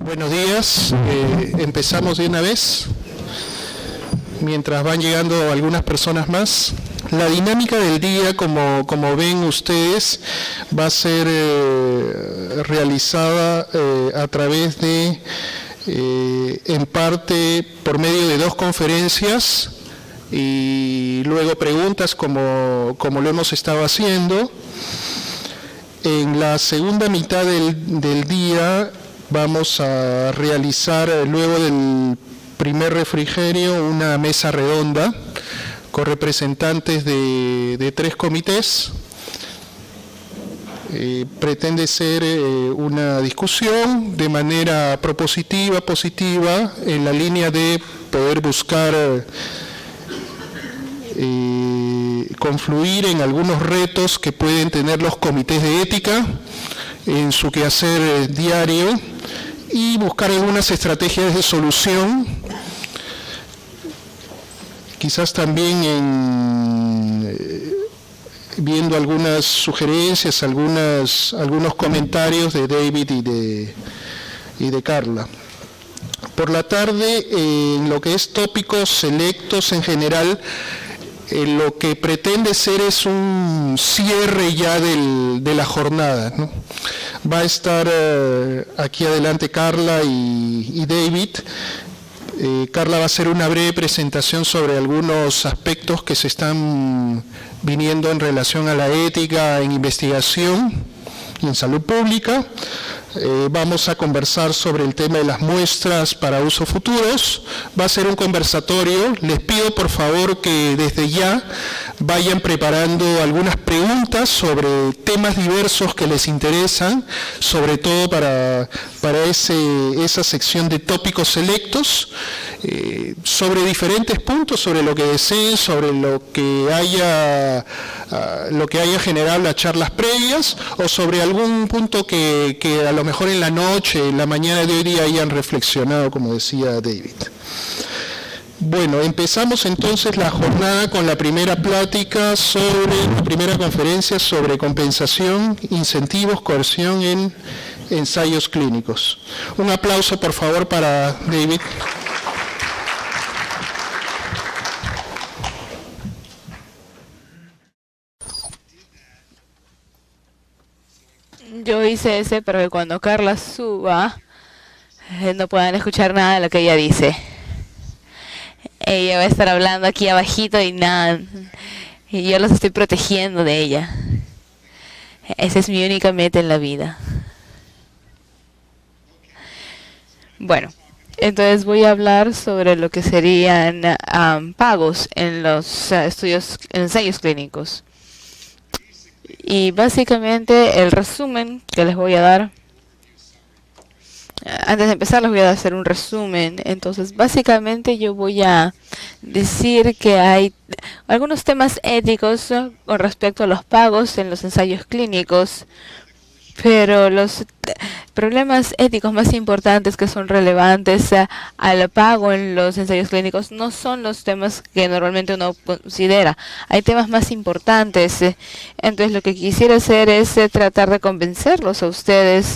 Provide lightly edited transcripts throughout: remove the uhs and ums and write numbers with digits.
Buenos días, empezamos de una vez, mientras van llegando algunas personas más. La dinámica del día, como ven ustedes, va a ser realizada a través de, en parte, por medio de 2 conferencias y luego preguntas como lo hemos estado haciendo. En la segunda mitad del día vamos a realizar, luego del primer refrigerio, una mesa redonda con representantes de 3 comités. Pretende ser una discusión de manera propositiva, positiva, en la línea de poder buscar confluir en algunos retos que pueden tener los comités de ética en su quehacer diario y buscar algunas estrategias de solución, quizás también viendo algunas sugerencias, algunos comentarios de David y de Carla. Por la tarde, en lo que es tópicos selectos en general, lo que pretende ser es un cierre ya de la jornada, ¿no? Va a estar aquí adelante Carla y David. Carla va a hacer una breve presentación sobre algunos aspectos que se están viniendo en relación a la ética en investigación y en salud pública. Vamos a conversar sobre el tema de las muestras para usos futuros. Va a ser un conversatorio. Les pido por favor que desde ya vayan preparando algunas preguntas sobre temas diversos que les interesan, sobre todo para esa sección de tópicos selectos, sobre diferentes puntos, sobre lo que deseen, sobre lo que haya generado las charlas previas, o sobre algún punto que a lo mejor en la noche, en la mañana de hoy día hayan reflexionado, como decía David. Bueno, empezamos entonces la jornada con la primera primera conferencia sobre compensación, incentivos, coerción en ensayos clínicos. Un aplauso, por favor, para David. Yo hice ese para que cuando Carla suba no puedan escuchar nada de lo que ella dice. Ella va a estar hablando aquí abajito y nada, y yo los estoy protegiendo de ella. Esa es mi única meta en la vida. Bueno, entonces voy a hablar sobre lo que serían pagos en los ensayos clínicos. Y básicamente el resumen que les voy a dar, antes de empezar les voy a hacer un resumen. Entonces básicamente yo voy a decir que hay algunos temas éticos con respecto a los pagos en los ensayos clínicos, pero los problemas éticos más importantes que son relevantes al pago en los ensayos clínicos no son los temas que normalmente uno considera. Hay temas más importantes. Entonces lo que quisiera hacer es tratar de convencerlos a ustedes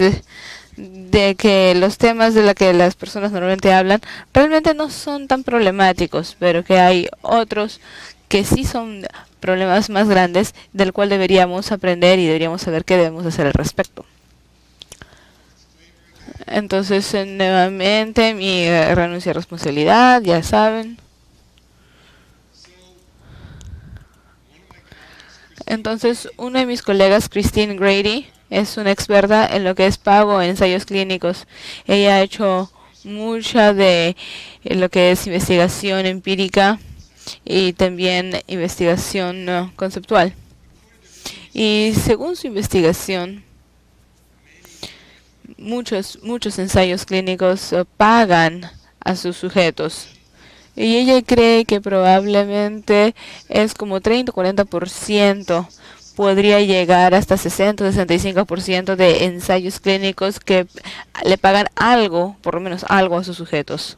de que los temas de los que las personas normalmente hablan realmente no son tan problemáticos, pero que hay otros que sí son problemas más grandes del cual deberíamos aprender y deberíamos saber qué debemos hacer al respecto. Entonces, nuevamente, mi renuncia a responsabilidad, ya saben. Entonces, uno de mis colegas, Christine Grady, es una experta en lo que es pago en ensayos clínicos. Ella ha hecho mucha de lo que es investigación empírica y también investigación conceptual. Y según su investigación, muchos ensayos clínicos pagan a sus sujetos. Y ella cree que probablemente es como 30 o 40%, podría llegar hasta 60 o 65% de ensayos clínicos que le pagan algo, por lo menos algo a sus sujetos.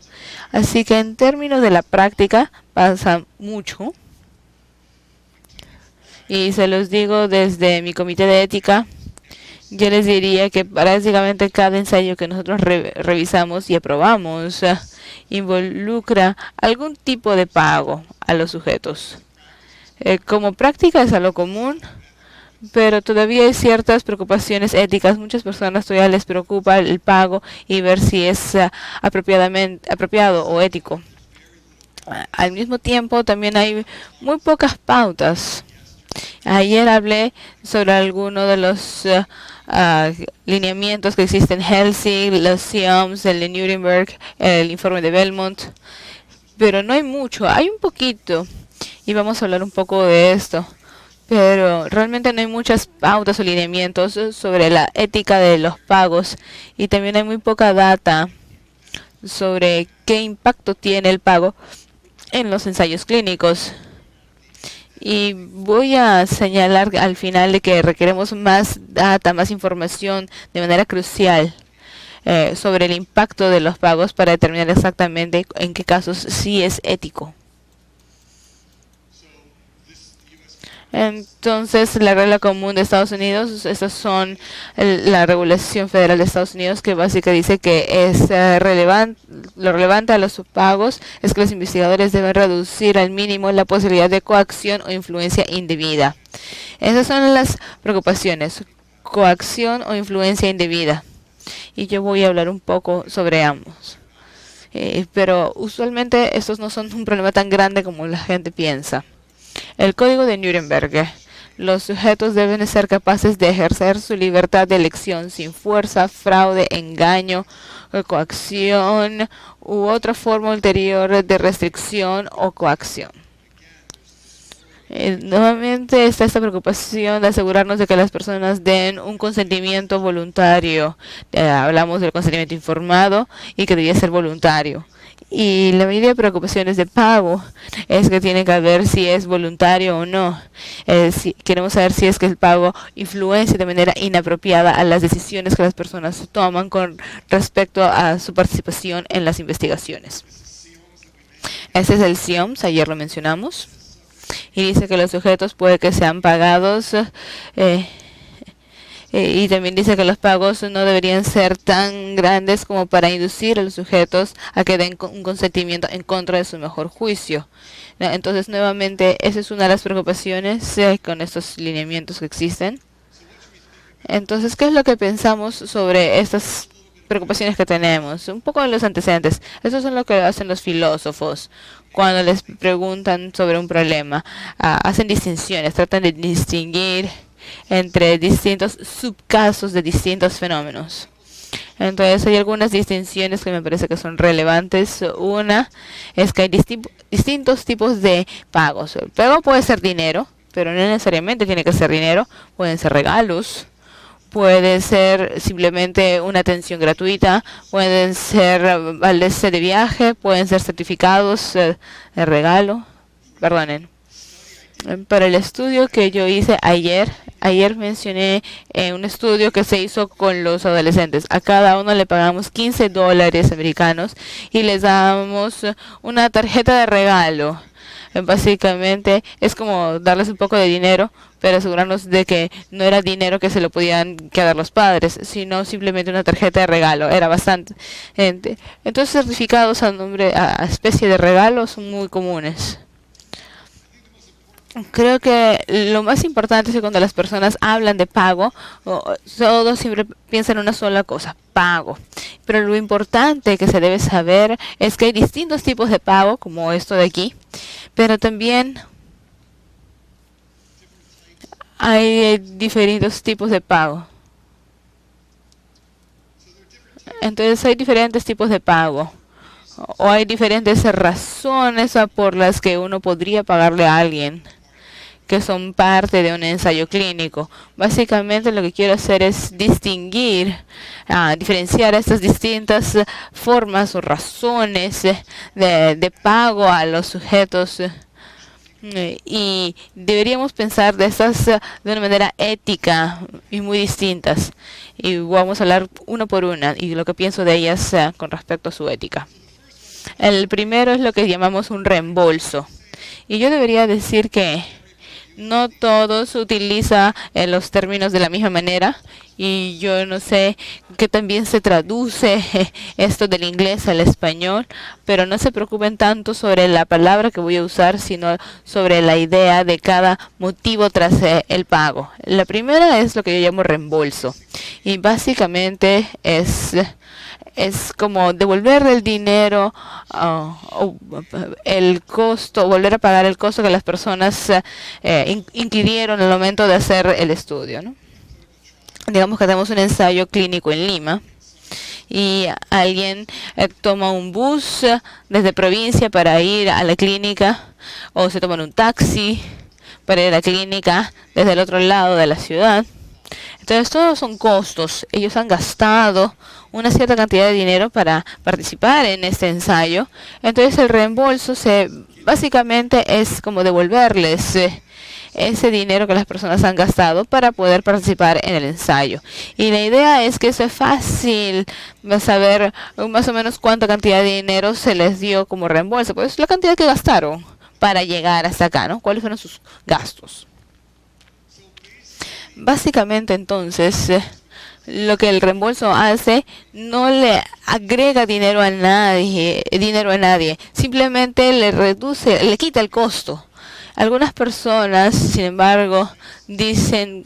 Así que en términos de la práctica pasa mucho. Y se los digo desde mi comité de ética. yo les diría que prácticamente cada ensayo que nosotros revisamos y aprobamos involucra algún tipo de pago a los sujetos. Como práctica es algo común, pero todavía hay ciertas preocupaciones éticas. Muchas personas todavía les preocupa el pago y ver si es apropiado o ético. Al mismo tiempo, también hay muy pocas pautas. Ayer hablé sobre algunos de los lineamientos que existen en Helsinki, los SIOMs, el de Nuremberg, el informe de Belmont, pero no hay mucho, hay un poquito, y vamos a hablar un poco de esto, pero realmente no hay muchas pautas o lineamientos sobre la ética de los pagos, y también hay muy poca data sobre qué impacto tiene el pago en los ensayos clínicos. Y voy a señalar al final de que requeremos más data, más información de manera crucial sobre el impacto de los pagos para determinar exactamente en qué casos sí es ético. Entonces, la regla común de Estados Unidos, estas son la regulación federal de Estados Unidos, que básicamente dice que es lo relevante a los pagos es que los investigadores deben reducir al mínimo la posibilidad de coacción o influencia indebida. Esas son las preocupaciones, coacción o influencia indebida. Y yo voy a hablar un poco sobre ambos. Pero usualmente estos no son un problema tan grande como la gente piensa. El Código de Nuremberg. Los sujetos deben ser capaces de ejercer su libertad de elección sin fuerza, fraude, engaño, coacción u otra forma ulterior de restricción o coacción. Nuevamente está esta preocupación de asegurarnos de que las personas den un consentimiento voluntario. Hablamos del consentimiento informado y que debía ser voluntario. Y la mayoría de preocupaciones de pago es que tiene que ver si es voluntario o no. Queremos saber si es que el pago influencia de manera inapropiada a las decisiones que las personas toman con respecto a su participación en las investigaciones. Ese es el SIOMS, ayer lo mencionamos. Y dice que los sujetos puede que sean pagados y también dice que los pagos no deberían ser tan grandes como para inducir a los sujetos a que den un consentimiento en contra de su mejor juicio. Entonces, nuevamente, esa es una de las preocupaciones con estos lineamientos que existen. Entonces, ¿qué es lo que pensamos sobre estas preocupaciones que tenemos? Un poco de los antecedentes. Eso es lo que hacen los filósofos cuando les preguntan sobre un problema. Hacen distinciones, tratan de distinguir entre distintos subcasos de distintos fenómenos. Entonces hay algunas distinciones que me parece que son relevantes. Una es que hay distintos tipos de pagos. El pago puede ser dinero, pero no necesariamente tiene que ser dinero. Pueden ser regalos, puede ser simplemente una atención gratuita, pueden ser vales de viaje, pueden ser certificados de regalo. Perdonen. Para el estudio que yo hice ayer mencioné un estudio que se hizo con los adolescentes. A cada uno le pagamos $15 americanos y les damos una tarjeta de regalo. Básicamente es como darles un poco de dinero, pero asegurarnos de que no era dinero que se lo podían quedar los padres, sino simplemente una tarjeta de regalo. Era bastante. Entonces, certificados a especie de regalo son muy comunes. Creo que lo más importante es que cuando las personas hablan de pago, todos siempre piensan en una sola cosa, pago. Pero lo importante que se debe saber es que hay distintos tipos de pago, como esto de aquí, pero también hay diferentes tipos de pago. Entonces hay diferentes tipos de pago. O hay diferentes razones por las que uno podría pagarle a alguien que son parte de un ensayo clínico. Básicamente lo que quiero hacer es diferenciar estas distintas formas o razones de pago a los sujetos. Y deberíamos pensar de estas de una manera ética y muy distintas. Y vamos a hablar una por una y lo que pienso de ellas con respecto a su ética. El primero es lo que llamamos un reembolso. Y yo debería decir que no todos utilizan los términos de la misma manera, y yo no sé qué también se traduce esto del inglés al español, pero no se preocupen tanto sobre la palabra que voy a usar, sino sobre la idea de cada motivo tras el pago. La primera es lo que yo llamo reembolso, y básicamente es como devolver el dinero, o el costo, volver a pagar el costo que las personas incurrieron en el momento de hacer el estudio, ¿no? Digamos que tenemos un ensayo clínico en Lima y alguien toma un bus desde provincia para ir a la clínica, o se toman un taxi para ir a la clínica desde el otro lado de la ciudad. Entonces todos son costos. Ellos han gastado una cierta cantidad de dinero para participar en este ensayo. Entonces el reembolso básicamente es como devolverles ese dinero que las personas han gastado para poder participar en el ensayo. Y la idea es que eso es fácil saber más o menos cuánta cantidad de dinero se les dio como reembolso. Pues la cantidad que gastaron para llegar hasta acá, ¿no? ¿Cuáles fueron sus gastos? Básicamente entonces lo que el reembolso hace no le agrega dinero a nadie, simplemente le reduce, le quita el costo. Algunas personas, sin embargo, dicen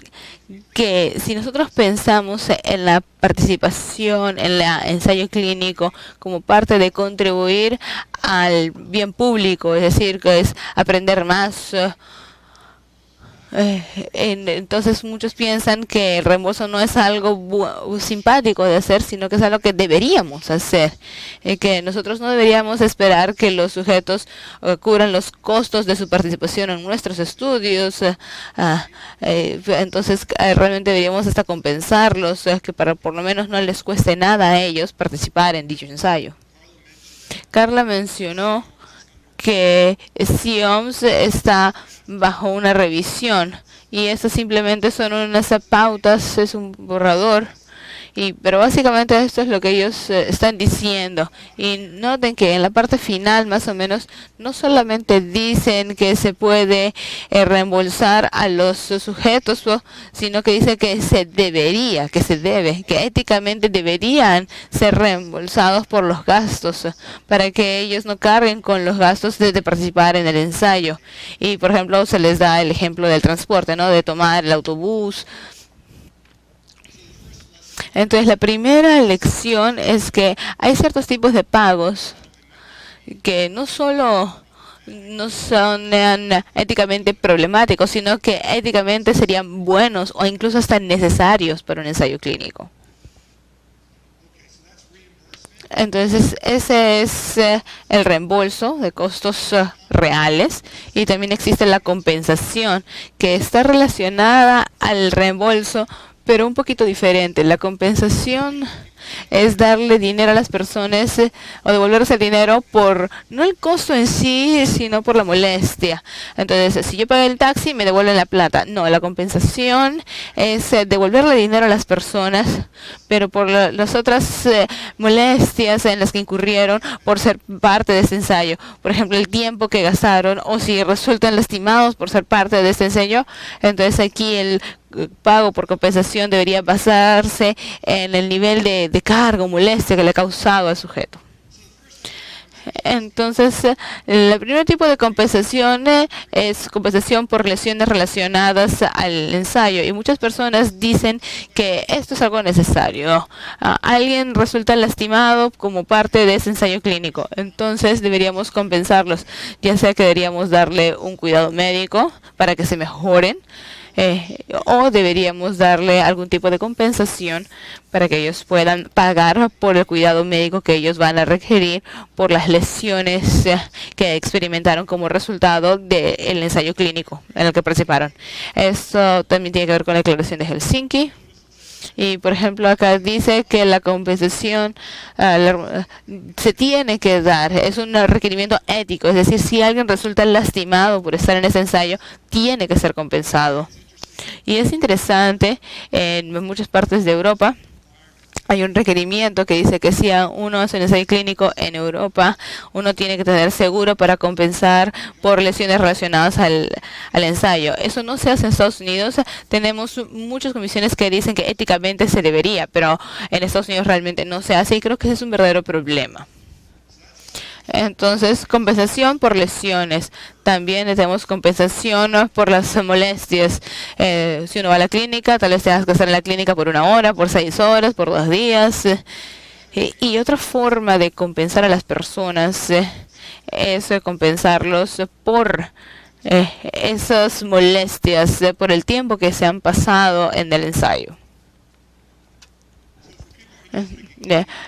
que si nosotros pensamos en la participación en el ensayo clínico como parte de contribuir al bien público, es decir, que es aprender más, entonces muchos piensan que el reembolso no es algo simpático de hacer, sino que es algo que deberíamos hacer, que nosotros no deberíamos esperar que los sujetos cubran los costos de su participación en nuestros estudios. Entonces realmente deberíamos hasta compensarlos, que para por lo menos no les cueste nada a ellos participar en dicho ensayo. Carla mencionó que CIOMS está bajo una revisión, y estas simplemente son unas pautas, es un borrador, pero básicamente esto es lo que ellos están diciendo. Y noten que en la parte final más o menos no solamente dicen que se puede reembolsar a los sujetos, sino que dice que se debería, que éticamente deberían ser reembolsados por los gastos, para que ellos no carguen con los gastos de participar en el ensayo. Y por ejemplo se les da el ejemplo del transporte, ¿no? De tomar el autobús. Entonces la primera lección es que hay ciertos tipos de pagos que no solo no son éticamente problemáticos, sino que éticamente serían buenos o incluso hasta necesarios para un ensayo clínico. Entonces ese es el reembolso de costos reales, y también existe la compensación, que está relacionada al reembolso pero un poquito diferente. La compensación es darle dinero a las personas, o devolverse el dinero por no el costo en sí, sino por la molestia. Entonces, si yo pago el taxi, me devuelven la plata. No, la compensación es devolverle dinero a las personas, pero por las otras molestias en las que incurrieron por ser parte de este ensayo. Por ejemplo, el tiempo que gastaron, o si resultan lastimados por ser parte de este ensayo. Entonces aquí el pago por compensación debería basarse en el nivel de carga o molestia que le ha causado al sujeto. Entonces, el primer tipo de compensación es compensación por lesiones relacionadas al ensayo, y muchas personas dicen que esto es algo necesario. Alguien resulta lastimado como parte de ese ensayo clínico, entonces deberíamos compensarlos, ya sea que deberíamos darle un cuidado médico para que se mejoren, o deberíamos darle algún tipo de compensación para que ellos puedan pagar por el cuidado médico que ellos van a requerir por las lesiones que experimentaron como resultado del ensayo clínico en el que participaron. Esto también tiene que ver con la Declaración de Helsinki. Y por ejemplo acá dice que la compensación se tiene que dar, es un requerimiento ético, es decir, si alguien resulta lastimado por estar en ese ensayo, tiene que ser compensado. Y es interesante, en muchas partes de Europa hay un requerimiento que dice que si uno hace un ensayo clínico en Europa, uno tiene que tener seguro para compensar por lesiones relacionadas al ensayo. Eso no se hace en Estados Unidos. Tenemos muchas comisiones que dicen que éticamente se debería, pero en Estados Unidos realmente no se hace y creo que ese es un verdadero problema. Entonces, compensación por lesiones. También tenemos compensación por las molestias. Si uno va a la clínica, tal vez tengas que estar en la clínica por 1 hora, por 6 horas, por 2 días. Y otra forma de compensar a las personas es compensarlos por esas molestias, por el tiempo que se han pasado en el ensayo.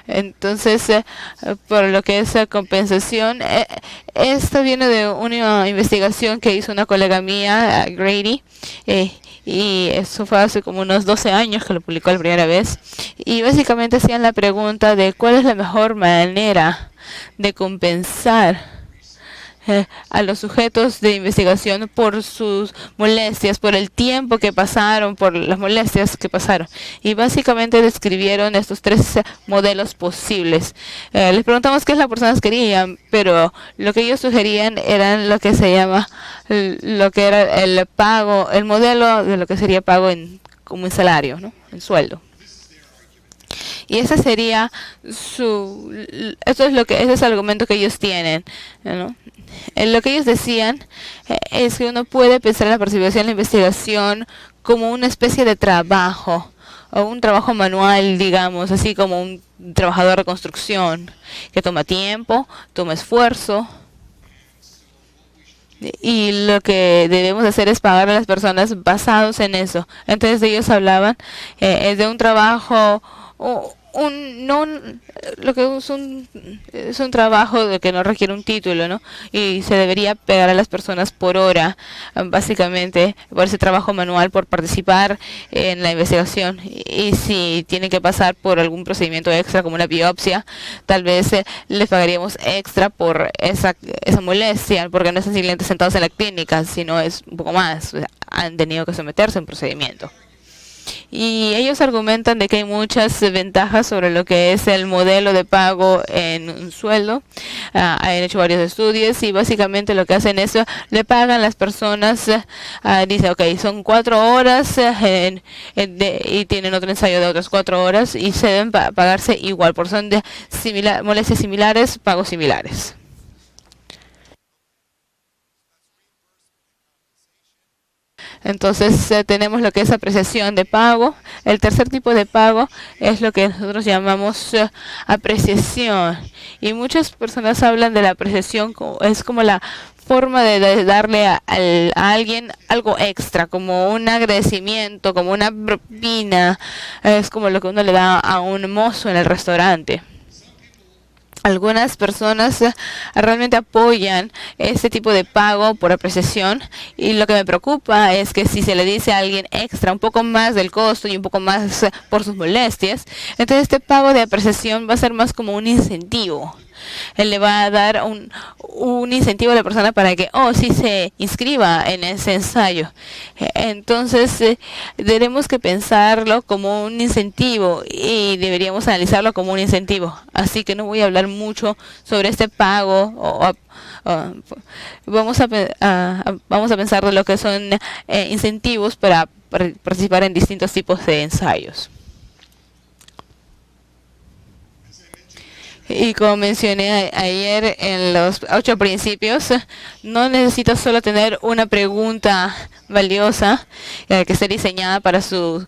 Entonces, por lo que es compensación, esto viene de una investigación que hizo una colega mía, Grady, y eso fue hace como unos 12 años que lo publicó la primera vez, y básicamente hacían la pregunta de cuál es la mejor manera de compensar a los sujetos de investigación por sus molestias, por el tiempo que pasaron, por las molestias que pasaron. Y básicamente describieron estos 3 modelos posibles. Les preguntamos qué es las personas querían, pero lo que ellos sugerían eran lo que se llama, lo que era el pago, el modelo de lo que sería pago como en salario, ¿no? En sueldo. Y ese sería ese es el argumento que ellos tienen, ¿no? Lo que ellos decían es que uno puede pensar en la participación en la investigación como una especie de trabajo, o un trabajo manual, digamos, así como un trabajador de construcción, que toma tiempo, toma esfuerzo. Y lo que debemos hacer es pagar a las personas basados en eso. Entonces ellos hablaban es de un trabajo, lo que es un trabajo de que no requiere un título, ¿no? Y se debería pagar a las personas por hora, básicamente, por ese trabajo manual, por participar en la investigación. Y si tienen que pasar por algún procedimiento extra, como una biopsia, tal vez les pagaríamos extra por esa molestia, porque no están simplemente sentados en la clínica, sino es un poco más, han tenido que someterse a un procedimiento. Y ellos argumentan de que hay muchas ventajas sobre lo que es el modelo de pago en un sueldo. Han hecho varios estudios y básicamente lo que hacen es le pagan las personas, dice, ok, son 4 horas y tienen otro ensayo de otras 4 horas y se deben pagarse igual, por son de molestias similares, pagos similares. Entonces tenemos lo que es apreciación de pago. El tercer tipo de pago es lo que nosotros llamamos apreciación. Y muchas personas hablan de la apreciación, es como la forma de darle a alguien algo extra, como un agradecimiento, como una propina. Es como lo que uno le da a un mozo en el restaurante. Algunas personas realmente apoyan este tipo de pago por apreciación, y lo que me preocupa es que si se le dice a alguien extra un poco más del costo y un poco más por sus molestias, entonces este pago de apreciación va a ser más como un incentivo. Él le va a dar un incentivo a la persona para que, sí se inscriba en ese ensayo. Entonces, tenemos que pensarlo como un incentivo y deberíamos analizarlo como un incentivo. Así que no voy a hablar mucho sobre este pago. Vamos a pensar de lo que son incentivos para participar en distintos tipos de ensayos. Y como mencioné ayer en los 8 principios, no necesitas solo tener una pregunta valiosa que esté diseñada para su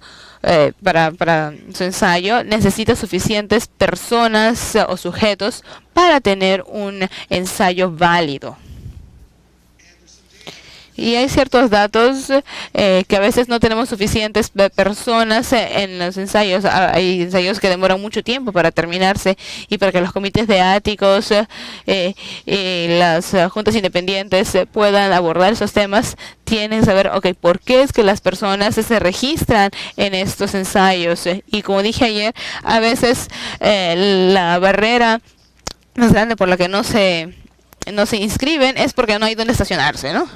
ensayo. Necesitas suficientes personas o sujetos para tener un ensayo válido. Y hay ciertos datos que a veces no tenemos suficientes personas en los ensayos. Hay ensayos que demoran mucho tiempo para terminarse, y para que los comités de éticos y las juntas independientes puedan abordar esos temas, tienen que saber, ¿por qué es que las personas se registran en estos ensayos? Y como dije ayer, a veces la barrera más grande por la que no se inscriben es porque no hay donde estacionarse, ¿no?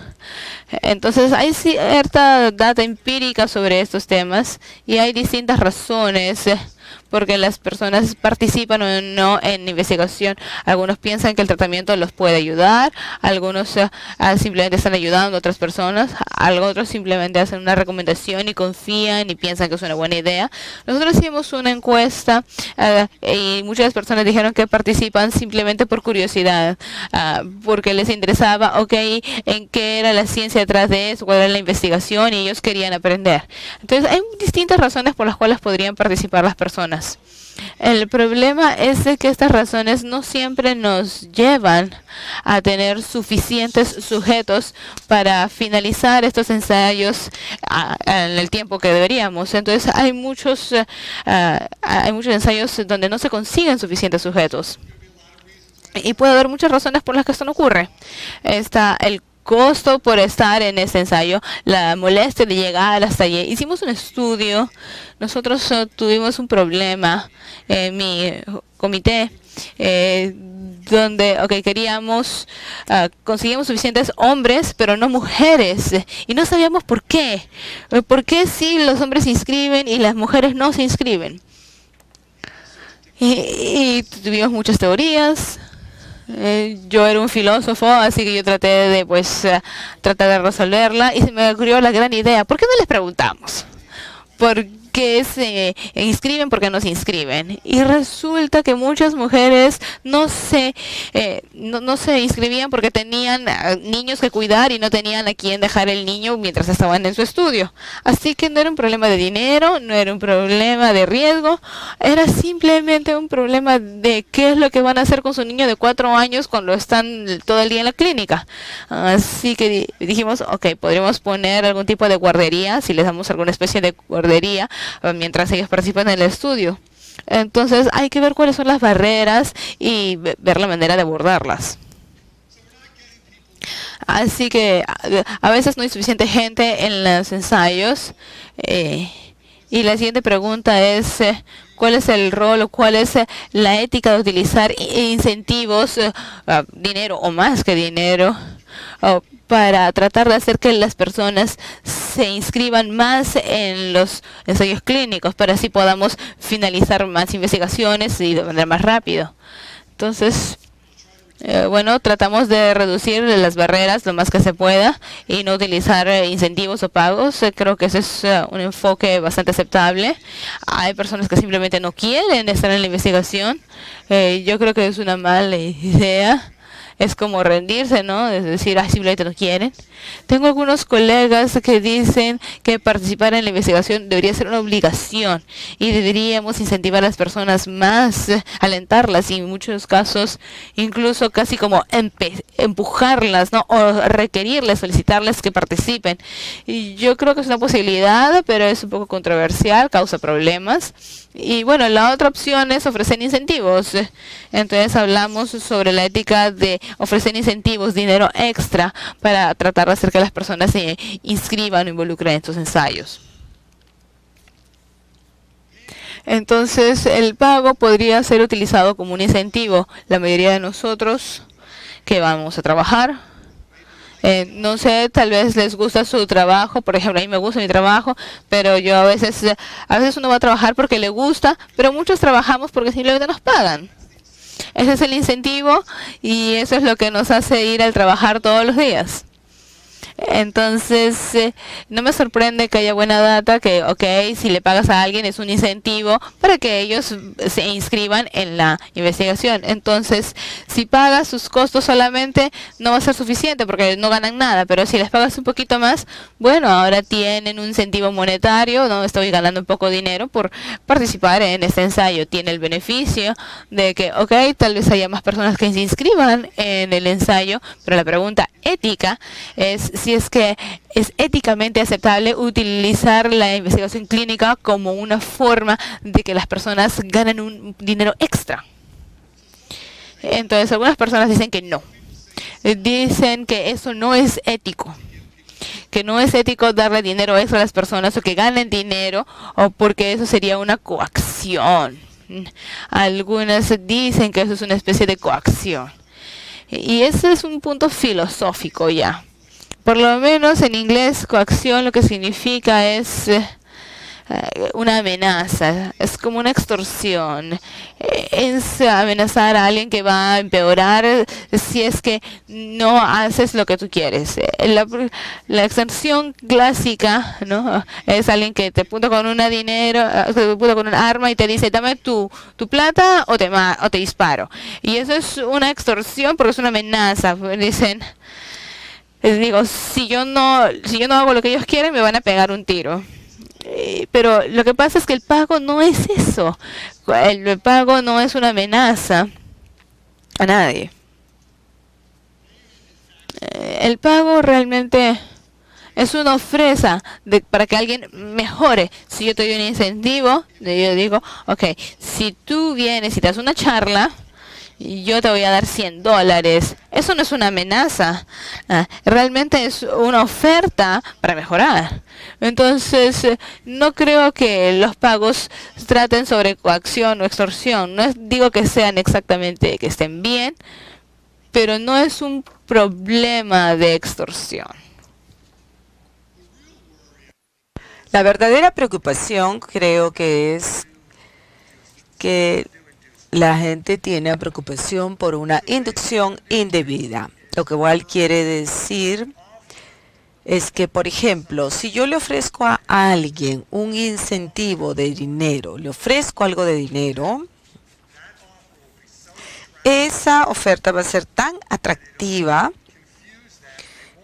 Entonces hay cierta data empírica sobre estos temas y hay distintas razones porque las personas participan o no en investigación. Algunos piensan que el tratamiento los puede ayudar, algunos simplemente están ayudando a otras personas, otros simplemente hacen una recomendación y confían y piensan que es una buena idea. Nosotros hicimos una encuesta y muchas personas dijeron que participan simplemente por curiosidad, porque les interesaba, en qué era la ciencia detrás de eso, cuál era la investigación, y ellos querían aprender. Entonces hay distintas razones por las cuales podrían participar las personas. El problema es de que estas razones no siempre nos llevan a tener suficientes sujetos para finalizar estos ensayos en el tiempo que deberíamos. Entonces hay muchos ensayos donde no se consiguen suficientes sujetos. Y puede haber muchas razones por las que esto no ocurre. Está el costo por estar en este ensayo, la molestia de llegar hasta allí. Hicimos un estudio, nosotros tuvimos un problema en mi comité, donde conseguimos suficientes hombres, pero no mujeres, y no sabíamos por qué. ¿Por qué si los hombres se inscriben y las mujeres no se inscriben? Y tuvimos muchas teorías. Yo era un filósofo, así que yo traté de tratar de resolverla, y se me ocurrió la gran idea: ¿por qué no les preguntamos por qué se inscriben, por qué no se inscriben? Y resulta que muchas mujeres no se inscribían porque tenían niños que cuidar y no tenían a quién dejar el niño mientras estaban en su estudio. Así que no era un problema de dinero, no era un problema de riesgo, era simplemente un problema de qué es lo que van a hacer con su niño de 4 años cuando están todo el día en la clínica. Así que dijimos, podríamos poner algún tipo de guardería, si les damos alguna especie de guardería mientras ellos participan en el estudio. Entonces hay que ver cuáles son las barreras y ver la manera de abordarlas. Así que a veces no hay suficiente gente en los ensayos. Y la siguiente pregunta es, ¿cuál es el rol o cuál es la ética de utilizar incentivos, dinero o más que dinero, para tratar de hacer que las personas se inscriban más en los ensayos clínicos, para así podamos finalizar más investigaciones y de manera más rápido? Entonces, tratamos de reducir las barreras lo más que se pueda y no utilizar incentivos o pagos. Creo que ese es un enfoque bastante aceptable. Hay personas que simplemente no quieren estar en la investigación. Yo creo que es una mala idea. Es como rendirse, ¿no? Es decir, simplemente no quieren. Tengo algunos colegas que dicen que participar en la investigación debería ser una obligación y deberíamos incentivar a las personas más, alentarlas y en muchos casos incluso casi como empujarlas, ¿no? O requerirles, solicitarles que participen. Y yo creo que es una posibilidad, pero es un poco controversial, causa problemas. Y la otra opción es ofrecer incentivos. Entonces hablamos sobre la ética de ofrecer incentivos, dinero extra, para tratar de hacer que las personas se inscriban o involucren en estos ensayos. Entonces el pago podría ser utilizado como un incentivo. La mayoría de nosotros que vamos a trabajar, no sé, tal vez les gusta su trabajo. Por ejemplo, a mí me gusta mi trabajo, pero yo a veces uno va a trabajar porque le gusta, pero muchos trabajamos porque simplemente nos pagan. Ese es el incentivo y eso es lo que nos hace ir al trabajar todos los días. Entonces, no me sorprende que haya buena data, que si le pagas a alguien es un incentivo para que ellos se inscriban en la investigación. Entonces, si pagas sus costos solamente, no va a ser suficiente porque no ganan nada, pero si les pagas un poquito más, ahora tienen un incentivo monetario, no estoy ganando un poco de dinero por participar en este ensayo. Tiene el beneficio de que, tal vez haya más personas que se inscriban en el ensayo, pero la pregunta ética es si es que es éticamente aceptable utilizar la investigación clínica como una forma de que las personas ganen un dinero extra. Entonces algunas personas dicen que no. Dicen que eso no es ético. Que no es ético darle dinero extra a las personas o que ganen dinero, o porque eso sería una coacción. Algunas dicen que eso es una especie de coacción. Y ese es un punto filosófico ya. Por lo menos en inglés, coacción lo que significa es una amenaza, es como una extorsión. Es amenazar a alguien que va a empeorar si es que no haces lo que tú quieres. La extorsión clásica, ¿no? Es alguien que te apunta con te apunta con un arma y te dice, dame tu plata o te disparo. Y eso es una extorsión porque es una amenaza. Dicen, les digo, si yo no hago lo que ellos quieren, me van a pegar un tiro. Pero lo que pasa es que el pago no es eso. El pago no es una amenaza a nadie. El pago realmente es una ofrenda para que alguien mejore. Si yo te doy un incentivo, yo digo, ok, si tú vienes y te das una charla, yo te voy a dar $100. Eso no es una amenaza. Realmente es una oferta para mejorar. Entonces, no creo que los pagos traten sobre coacción o extorsión. Digo que sean exactamente, que estén bien, pero no es un problema de extorsión. La verdadera preocupación creo que es que la gente tiene preocupación por una inducción indebida. Lo que igual quiere decir es que, por ejemplo, si yo le ofrezco a alguien un incentivo de dinero, le ofrezco algo de dinero, esa oferta va a ser tan atractiva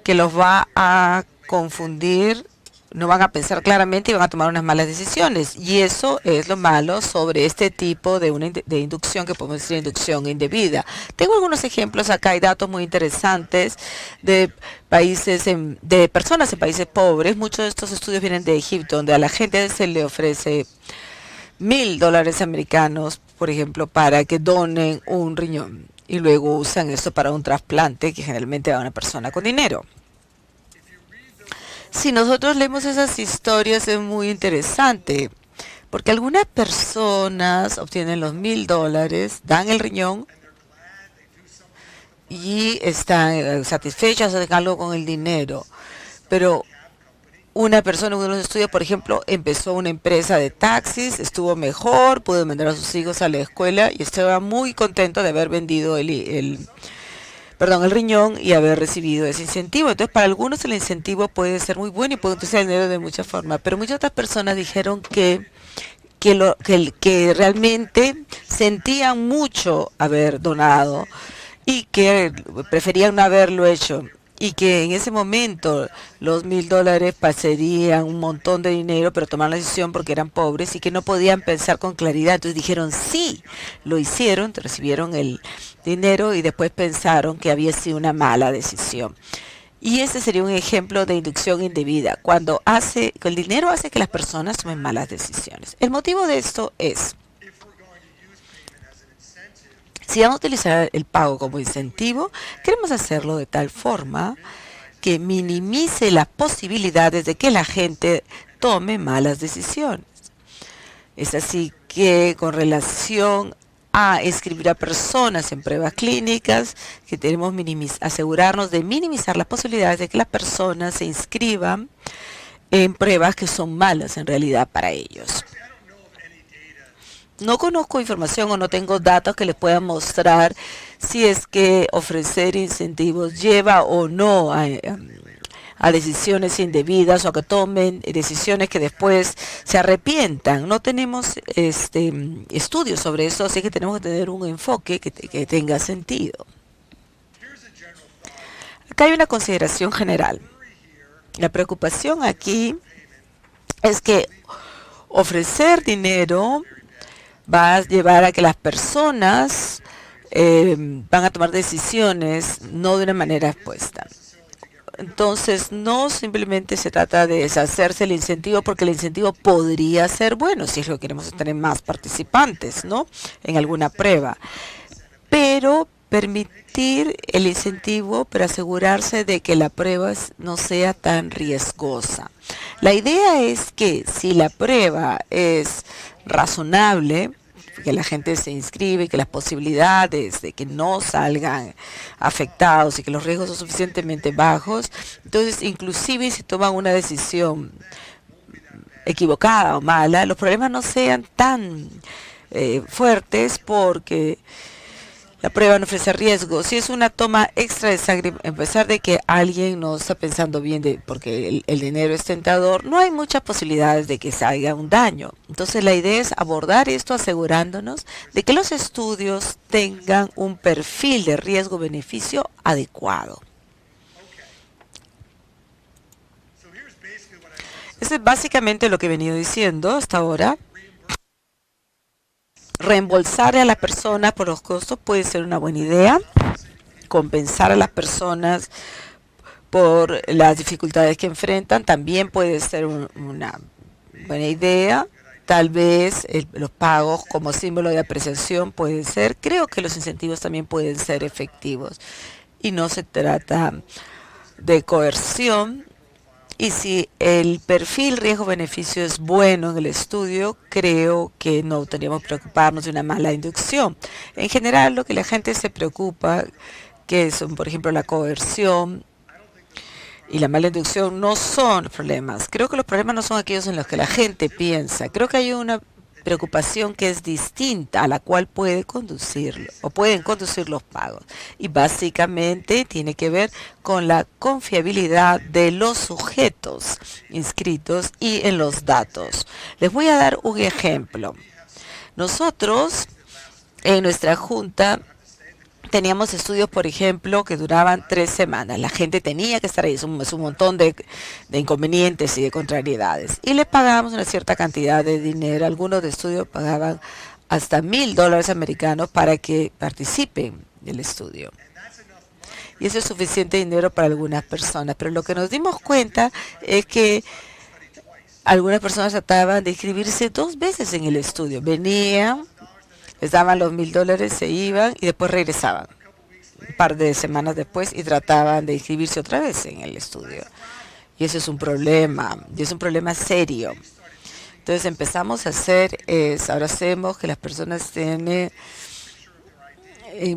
que los va a confundir, no van a pensar claramente y van a tomar unas malas decisiones. Y eso es lo malo sobre este tipo de inducción que podemos decir inducción indebida. Tengo algunos ejemplos acá, hay datos muy interesantes de de personas en países pobres. Muchos de estos estudios vienen de Egipto, donde a la gente se le ofrece $1,000 americanos, por ejemplo, para que donen un riñón. Y luego usan eso para un trasplante que generalmente va a una persona con dinero. Si nosotros leemos esas historias es muy interesante, porque algunas personas obtienen los $1,000, dan el riñón y están satisfechas, hacen algo con el dinero. Pero una persona en uno de los estudios, por ejemplo, empezó una empresa de taxis, estuvo mejor, pudo mandar a sus hijos a la escuela y estaba muy contento de haber vendido el riñón y haber recibido ese incentivo. Entonces, para algunos el incentivo puede ser muy bueno y puede utilizar el dinero de muchas formas, pero muchas otras personas dijeron que realmente sentían mucho haber donado y que preferían no haberlo hecho. Y que en ese momento los $1,000 pasarían un montón de dinero, pero tomaron la decisión porque eran pobres y que no podían pensar con claridad. Entonces dijeron sí, lo hicieron, recibieron el dinero y después pensaron que había sido una mala decisión. Y ese sería un ejemplo de inducción indebida, cuando el dinero hace que las personas tomen malas decisiones. El motivo de esto es, si vamos a utilizar el pago como incentivo, queremos hacerlo de tal forma que minimice las posibilidades de que la gente tome malas decisiones. Es así que con relación a inscribir a personas en pruebas clínicas, que debemos asegurarnos de minimizar las posibilidades de que las personas se inscriban en pruebas que son malas en realidad para ellos. No conozco información o no tengo datos que les puedan mostrar si es que ofrecer incentivos lleva o no a decisiones indebidas o a que tomen decisiones que después se arrepientan. No tenemos estudios sobre eso, así que tenemos que tener un enfoque que tenga sentido. Acá hay una consideración general. La preocupación aquí es que ofrecer dinero va a llevar a que las personas van a tomar decisiones no de una manera expuesta. Entonces, no simplemente se trata de deshacerse el incentivo, porque el incentivo podría ser bueno si es lo que queremos, tener más participantes, ¿no?, en alguna prueba. Pero permitir el incentivo, pero asegurarse de que la prueba no sea tan riesgosa. La idea es que si la prueba es razonable, que la gente se inscribe, que las posibilidades de que no salgan afectados y que los riesgos son suficientemente bajos, entonces inclusive si toman una decisión equivocada o mala, los problemas no sean tan fuertes porque la prueba no ofrece riesgo. Si es una toma extra de sangre, a pesar de que alguien no está pensando bien porque el dinero es tentador, no hay muchas posibilidades de que salga un daño. Entonces la idea es abordar esto asegurándonos de que los estudios tengan un perfil de riesgo-beneficio adecuado. Eso es básicamente lo que he venido diciendo hasta ahora. Reembolsar a las personas por los costos puede ser una buena idea. Compensar a las personas por las dificultades que enfrentan también puede ser una buena idea. Tal vez los pagos como símbolo de apreciación puede ser. Creo que los incentivos también pueden ser efectivos. Y no se trata de coerción. Y si el perfil riesgo-beneficio es bueno en el estudio, creo que no tendríamos que preocuparnos de una mala inducción. En general, lo que la gente se preocupa, que son, por ejemplo, la coerción y la mala inducción, no son problemas. Creo que los problemas no son aquellos en los que la gente piensa. Creo que hay una preocupación que es distinta a la cual pueden conducir los pagos. Y básicamente tiene que ver con la confiabilidad de los sujetos inscritos y en los datos. Les voy a dar un ejemplo. Nosotros en nuestra junta teníamos estudios, por ejemplo, que duraban 3 semanas. La gente tenía que estar ahí, es un montón de inconvenientes y de contrariedades. Y le pagábamos una cierta cantidad de dinero. Algunos de estudios pagaban hasta $1,000 americanos para que participen del estudio. Y eso es suficiente dinero para algunas personas. Pero lo que nos dimos cuenta es que algunas personas trataban de inscribirse 2 veces en el estudio. Venían, les daban los $1,000, se iban y después regresaban un par de semanas después y trataban de inscribirse otra vez en el estudio. Y eso es un problema, y es un problema serio. Entonces empezamos a hacer, ahora hacemos que las personas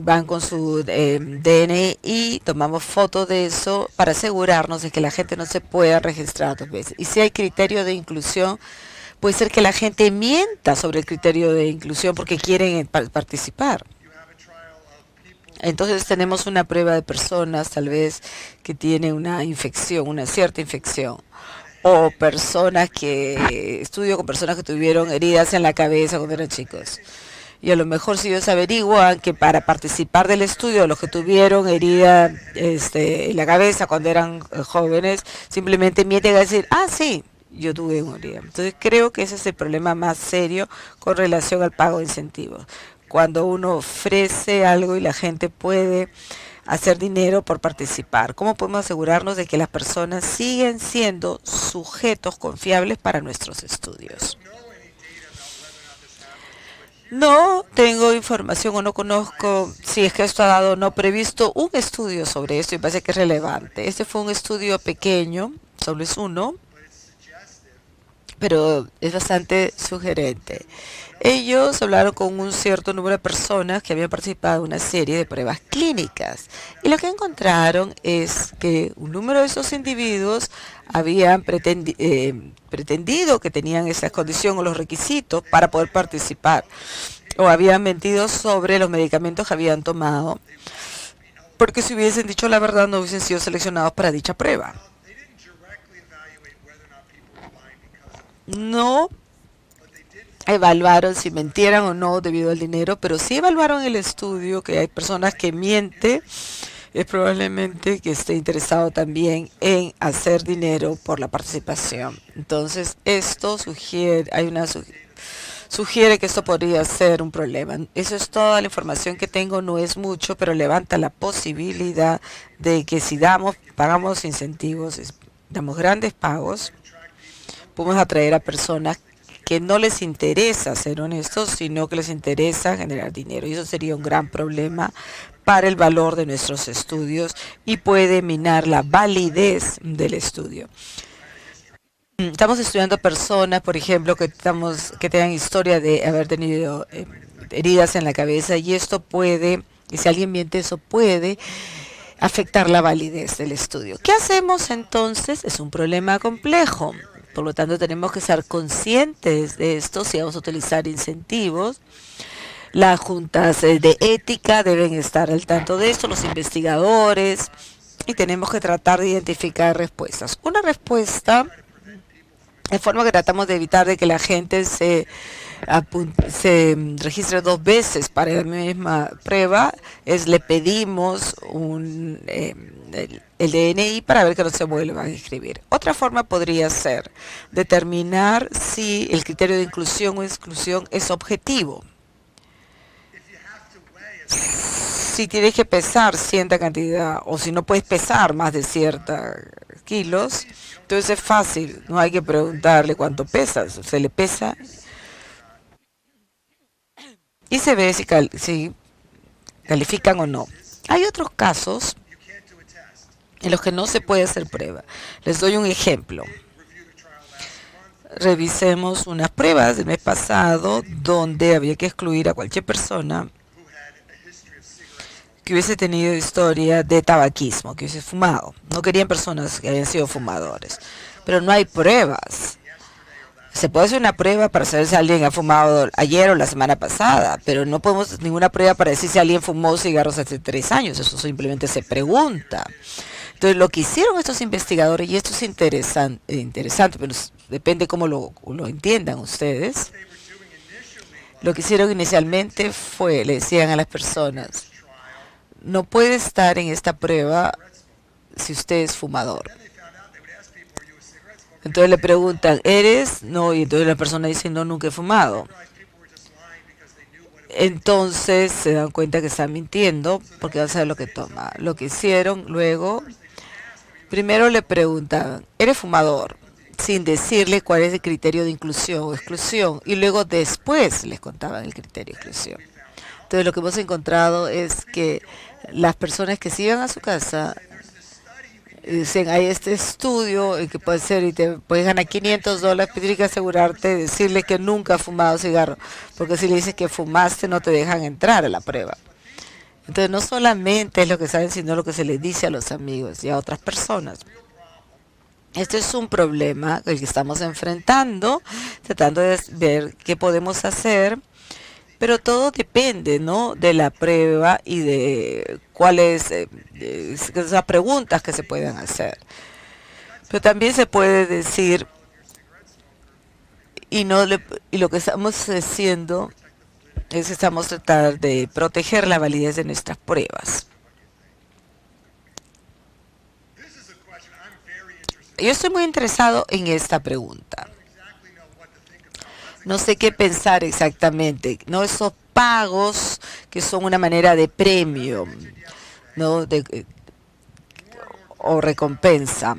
van con su DNI y tomamos fotos de eso para asegurarnos de que la gente no se pueda registrar 2 veces. Y si hay criterio de inclusión, puede ser que la gente mienta sobre el criterio de inclusión porque quieren participar. Entonces tenemos una prueba de personas tal vez que tienen una infección, una cierta infección. O personas estudio con personas que tuvieron heridas en la cabeza cuando eran chicos. Y a lo mejor si ellos averiguan que para participar del estudio, los que tuvieron herida en la cabeza cuando eran jóvenes, simplemente mienten a decir, sí, yo tuve un herida. Entonces creo que ese es el problema más serio con relación al pago de incentivos. Cuando uno ofrece algo y la gente puede hacer dinero por participar. ¿Cómo podemos asegurarnos de que las personas siguen siendo sujetos confiables para nuestros estudios? No tengo información o no conozco si es que esto ha dado o no, pero he visto un estudio sobre esto y me parece que es relevante. Este fue un estudio pequeño, solo es uno, pero es bastante sugerente. Ellos hablaron con un cierto número de personas que habían participado en una serie de pruebas clínicas. Y lo que encontraron es que un número de esos individuos habían pretendido que tenían esa condición o los requisitos para poder participar. O habían mentido sobre los medicamentos que habían tomado. Porque si hubiesen dicho la verdad no hubiesen sido seleccionados para dicha prueba. No evaluaron si mentieran o no debido al dinero, pero sí evaluaron el estudio que hay personas que mienten, es probablemente que esté interesado también en hacer dinero por la participación. Entonces esto sugiere que esto podría ser un problema. Eso es toda la información que tengo, no es mucho, pero levanta la posibilidad de que si pagamos incentivos, damos grandes pagos, podemos atraer a personas que no les interesa ser honestos, sino que les interesa generar dinero. Y eso sería un gran problema para el valor de nuestros estudios y puede minar la validez del estudio. Estamos estudiando personas, por ejemplo, que tengan historia de haber tenido heridas en la cabeza y esto puede, y si alguien miente, eso puede afectar la validez del estudio. ¿Qué hacemos entonces? Es un problema complejo. Por lo tanto, tenemos que ser conscientes de esto si vamos a utilizar incentivos. Las juntas de ética deben estar al tanto de esto, los investigadores, y tenemos que tratar de identificar respuestas. Una respuesta, de forma que tratamos de evitar de que la gente se registre 2 veces para la misma prueba, es le pedimos el DNI para ver que no se vuelvan a inscribir. Otra forma podría ser determinar si el criterio de inclusión o exclusión es objetivo. Si tienes que pesar cierta cantidad o si no puedes pesar más de ciertos kilos, entonces es fácil, no hay que preguntarle cuánto pesas, se le pesa y se ve si califican o no. Hay otros casos en los que no se puede hacer prueba. Les doy un ejemplo. Revisemos unas pruebas del mes pasado donde había que excluir a cualquier persona que hubiese tenido historia de tabaquismo, que hubiese fumado. No querían personas que habían sido fumadores. Pero no hay pruebas. Se puede hacer una prueba para saber si alguien ha fumado ayer o la semana pasada, pero no podemos ninguna prueba para decir si alguien fumó cigarros hace 3 años. Eso simplemente se pregunta. Entonces, lo que hicieron estos investigadores, y esto es interesante, pero depende cómo lo entiendan ustedes, lo que hicieron inicialmente fue, le decían a las personas, no puede estar en esta prueba si usted es fumador. Entonces le preguntan, ¿eres? No, y entonces la persona dice, no, nunca he fumado. Entonces se dan cuenta que están mintiendo porque van a saber lo que toma. Lo que hicieron luego, primero le preguntaban, ¿eres fumador? Sin decirle cuál es el criterio de inclusión o exclusión. Y luego después les contaban el criterio de exclusión. Entonces lo que hemos encontrado es que las personas que se iban a su casa dicen, hay este estudio que puede ser y te puedes ganar $500, pero tienes que asegurarte, decirle que nunca has fumado cigarro, porque si le dices que fumaste no te dejan entrar a la prueba. Entonces no solamente es lo que saben, sino lo que se les dice a los amigos y a otras personas. Este es un problema el que estamos enfrentando, tratando de ver qué podemos hacer. Pero todo depende, ¿no?, de la prueba y de cuáles las preguntas que se pueden hacer. Pero también se puede decir, y lo que estamos haciendo es que estamos tratando de proteger la validez de nuestras pruebas. Yo estoy muy interesado en esta pregunta. No sé qué pensar exactamente, ¿no? Esos pagos que son una manera de premio, ¿no?, o recompensa.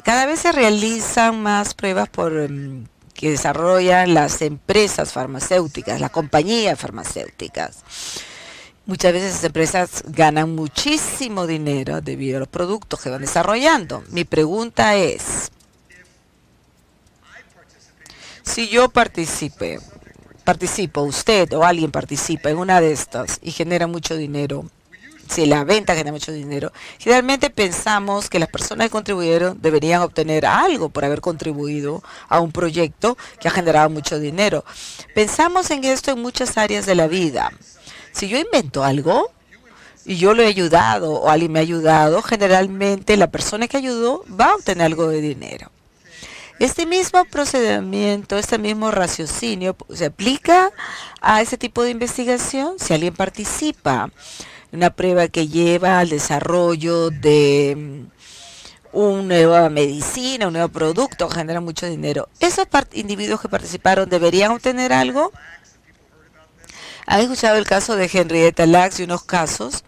Cada vez se realizan más pruebas que desarrollan las empresas farmacéuticas, las compañías farmacéuticas. Muchas veces las empresas ganan muchísimo dinero debido a los productos que van desarrollando. Mi pregunta es, si yo participo, usted o alguien participa en una de estas y genera mucho dinero, si la venta genera mucho dinero, generalmente pensamos que las personas que contribuyeron deberían obtener algo por haber contribuido a un proyecto que ha generado mucho dinero. Pensamos en esto en muchas áreas de la vida. Si yo invento algo y yo lo he ayudado o alguien me ha ayudado, generalmente la persona que ayudó va a obtener algo de dinero. Este mismo procedimiento, este mismo raciocinio se aplica a ese tipo de investigación. Si alguien participa en una prueba que lleva al desarrollo de una nueva medicina, un nuevo producto, genera mucho dinero, ¿esos individuos que participaron deberían obtener algo? ¿Han escuchado el caso de Henrietta Lacks y unos casos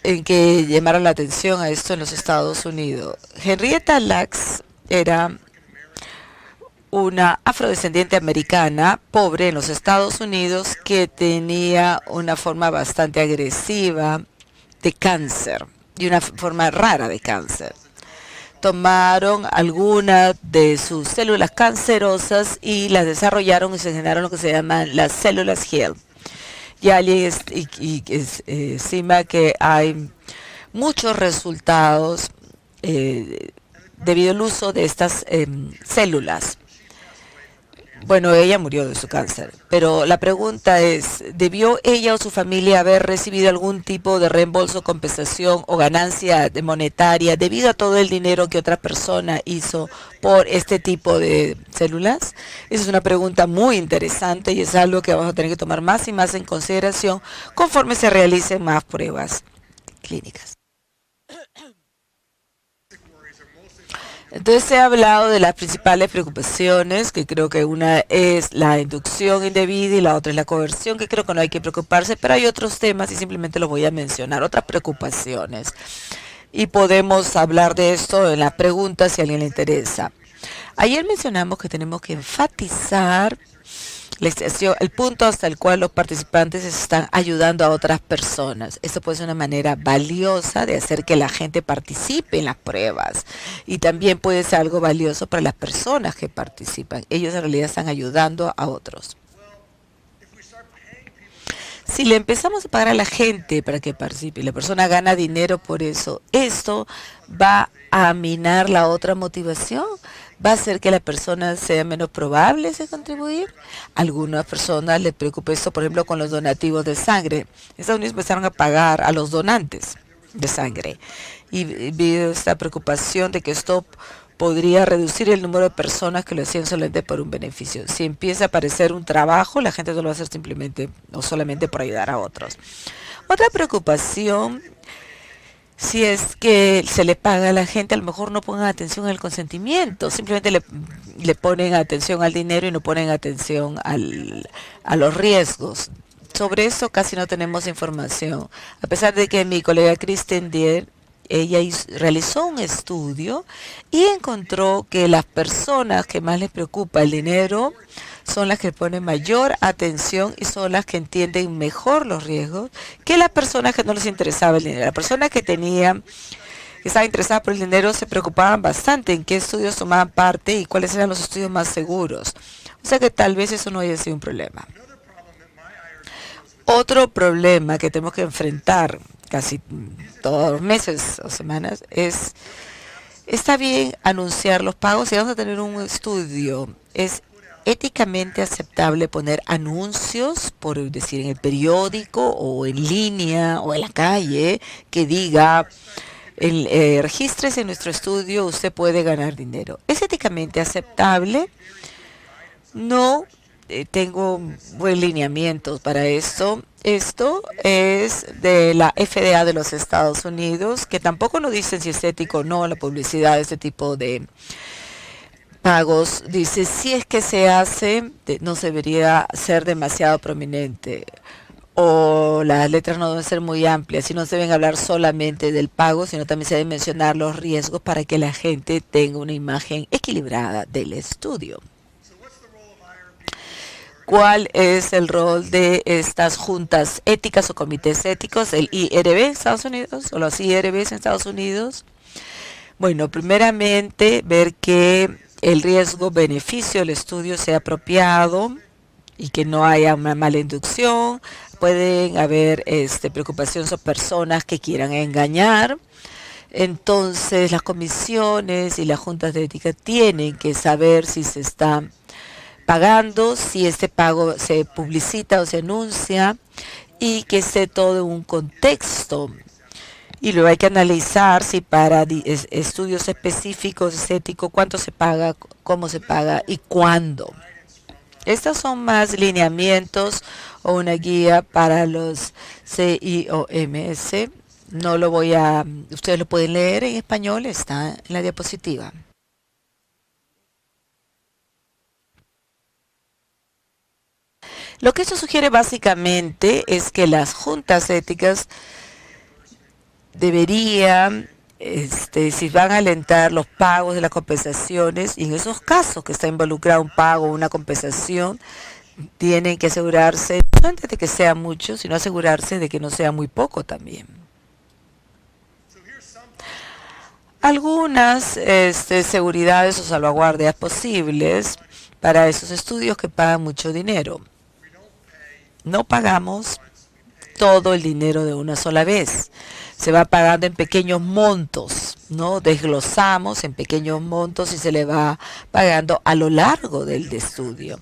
en que llamaron la atención a esto en los Estados Unidos? Henrietta Lacks era una afrodescendiente americana pobre en los Estados Unidos que tenía una forma bastante agresiva de cáncer y una forma rara de cáncer. Tomaron algunas de sus células cancerosas y las desarrollaron y se generaron lo que se llaman las células Hill. Y alguien estima que hay muchos resultados debido al uso de estas células. Bueno, ella murió de su cáncer, pero la pregunta es, ¿debió ella o su familia haber recibido algún tipo de reembolso, compensación o ganancia monetaria debido a todo el dinero que otra persona hizo por este tipo de células? Esa es una pregunta muy interesante y es algo que vamos a tener que tomar más y más en consideración conforme se realicen más pruebas clínicas. Entonces he hablado de las principales preocupaciones, que creo que una es la inducción indebida y la otra es la coerción, que creo que no hay que preocuparse, pero hay otros temas y simplemente los voy a mencionar, otras preocupaciones. Y podemos hablar de esto en las preguntas si a alguien le interesa. Ayer mencionamos que tenemos que enfatizar el punto hasta el cual los participantes están ayudando a otras personas. Esto puede ser una manera valiosa de hacer que la gente participe en las pruebas y también puede ser algo valioso para las personas que participan. Ellos en realidad están ayudando a otros. Si le empezamos a pagar a la gente para que participe y la persona gana dinero por eso, esto va a minar la otra motivación. ¿Va a hacer que la persona sea menos probable de contribuir? A algunas personas les preocupa esto, por ejemplo, con los donativos de sangre. En Estados Unidos empezaron a pagar a los donantes de sangre. Y vi esta preocupación de que esto podría reducir el número de personas que lo hacían solamente por un beneficio. Si empieza a aparecer un trabajo, la gente no lo va a hacer simplemente o solamente por ayudar a otros. Otra preocupación, si es que se le paga a la gente, a lo mejor no pongan atención al consentimiento, simplemente le ponen atención al dinero y no ponen atención a los riesgos. Sobre eso casi no tenemos información, a pesar de que mi colega Kristen Dier, ella realizó un estudio y encontró que las personas que más les preocupa el dinero son las que ponen mayor atención y son las que entienden mejor los riesgos que las personas que no les interesaba el dinero. Las personas que estaban interesadas por el dinero se preocupaban bastante en qué estudios tomaban parte y cuáles eran los estudios más seguros. O sea que tal vez eso no haya sido un problema. Otro problema que tenemos que enfrentar casi todos los meses o semanas es, está bien anunciar los pagos y vamos a tener un estudio. Es éticamente aceptable poner anuncios, por decir, en el periódico o en línea o en la calle que diga, regístrese en nuestro estudio, usted puede ganar dinero. ¿Es éticamente aceptable? No tengo buen lineamiento para esto. Esto es de la FDA de los Estados Unidos, que tampoco nos dicen si es ético o no la publicidad de este tipo de pagos. Dice, si es que se hace, no se debería ser demasiado prominente o las letras no deben ser muy amplias y no se deben hablar solamente del pago, sino también se deben mencionar los riesgos para que la gente tenga una imagen equilibrada del estudio. ¿Cuál es el rol de estas juntas éticas o comités éticos, el IRB en Estados Unidos o los IRBs en Estados Unidos? Bueno, primeramente ver que el riesgo-beneficio del estudio sea apropiado y que no haya una mala inducción. Pueden haber preocupaciones o personas que quieran engañar. Entonces, las comisiones y las juntas de ética tienen que saber si se está pagando, si este pago se publicita o se anuncia y que esté todo en un contexto. Y luego hay que analizar si para estudios específicos es ético, cuánto se paga, cómo se paga y cuándo. Estos son más lineamientos o una guía para los CIOMS. No lo voy a, ustedes lo pueden leer en español, está en la diapositiva. Lo que esto sugiere básicamente es que las juntas éticas deberían, si van a alentar los pagos de las compensaciones, y en esos casos que está involucrado un pago o una compensación, tienen que asegurarse, no antes de que sea mucho, sino asegurarse de que no sea muy poco también. Algunas seguridades o salvaguardias posibles para esos estudios que pagan mucho dinero. No pagamos todo el dinero de una sola vez. Se va pagando en pequeños montos. ¿no? Desglosamos en pequeños montos y se le va pagando a lo largo del estudio.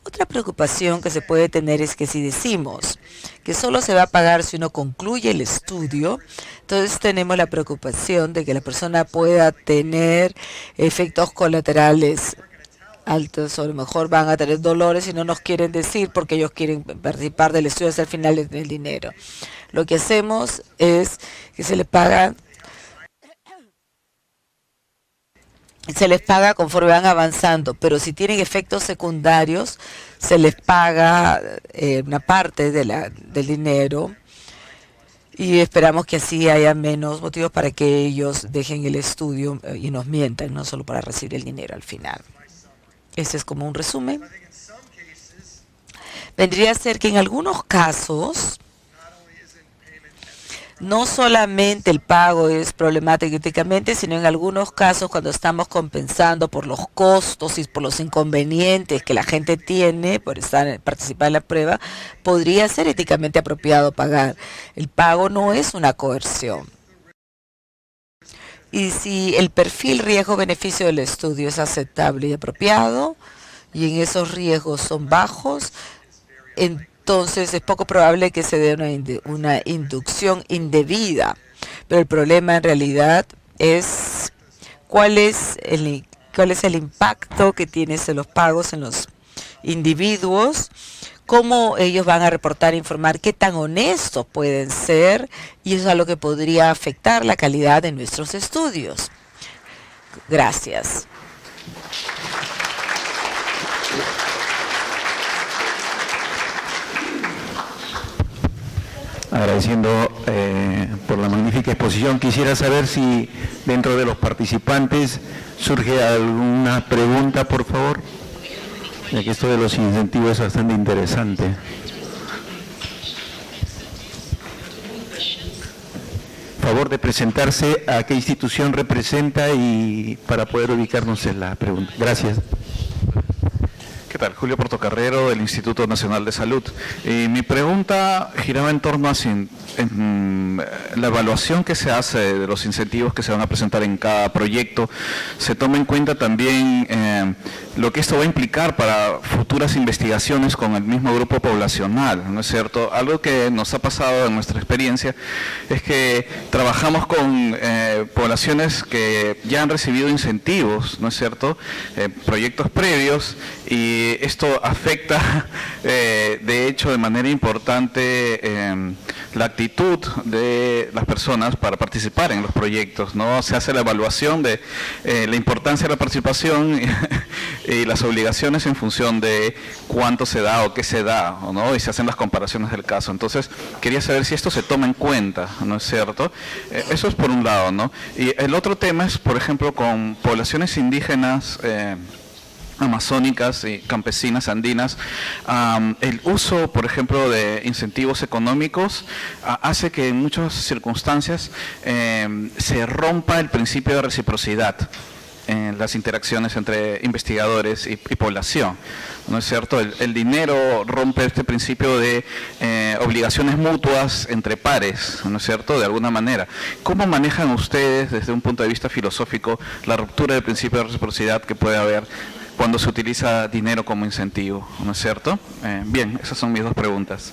Otra preocupación que se puede tener es que si decimos que solo se va a pagar si uno concluye el estudio, entonces tenemos la preocupación de que la persona pueda tener efectos colaterales altos, o a lo mejor van a tener dolores y no nos quieren decir porque ellos quieren participar del estudio hasta el final del dinero. Lo que hacemos es que se les paga conforme van avanzando, pero si tienen efectos secundarios, se les paga una parte del dinero y esperamos que así haya menos motivos para que ellos dejen el estudio y nos mientan, no solo para recibir el dinero al final. Este es como un resumen. Vendría a ser que en algunos casos, no solamente el pago es problemático éticamente, sino en algunos casos cuando estamos compensando por los costos y por los inconvenientes que la gente tiene por participar en la prueba, podría ser éticamente apropiado pagar. El pago no es una coerción. Y si el perfil riesgo-beneficio del estudio es aceptable y apropiado, y en esos riesgos son bajos, entonces es poco probable que se dé una inducción indebida. Pero el problema en realidad es cuál es el impacto que tienen los pagos en los individuos, cómo ellos van a reportar e informar, qué tan honestos pueden ser, y eso es algo que podría afectar la calidad de nuestros estudios. Gracias. Agradeciendo por la magnífica exposición, quisiera saber si dentro de los participantes surge alguna pregunta, por favor, ya que esto de los incentivos es bastante interesante. Favor de presentarse, a qué institución representa y para poder ubicarnos en la pregunta. Gracias. ¿Qué tal? Julio Portocarrero, del Instituto Nacional de Salud. Mi pregunta giraba en torno a la evaluación que se hace de los incentivos que se van a presentar en cada proyecto. Se toma en cuenta también lo que esto va a implicar para futuras investigaciones con el mismo grupo poblacional, ¿no es cierto? Algo que nos ha pasado en nuestra experiencia es que trabajamos con poblaciones que ya han recibido incentivos, ¿no es cierto? Proyectos previos, y esto afecta de hecho de manera importante la actitud de las personas para participar en los proyectos, ¿no? Se hace la evaluación de la importancia de la participación y las obligaciones en función de cuánto se da o qué se da, ¿no? Y se hacen las comparaciones del caso. Entonces, quería saber si esto se toma en cuenta, ¿no es cierto? Eso es por un lado, ¿no? Y el otro tema es, por ejemplo, con poblaciones indígenas amazónicas y campesinas andinas, el uso, por ejemplo, de incentivos económicos hace que en muchas circunstancias se rompa el principio de reciprocidad en las interacciones entre investigadores y población, ¿no es cierto? El dinero rompe este principio de obligaciones mutuas entre pares, ¿no es cierto?, de alguna manera. ¿Cómo manejan ustedes, desde un punto de vista filosófico, la ruptura del principio de reciprocidad que puede haber cuando se utiliza dinero como incentivo, ¿no es cierto? Bien, esas son mis dos preguntas.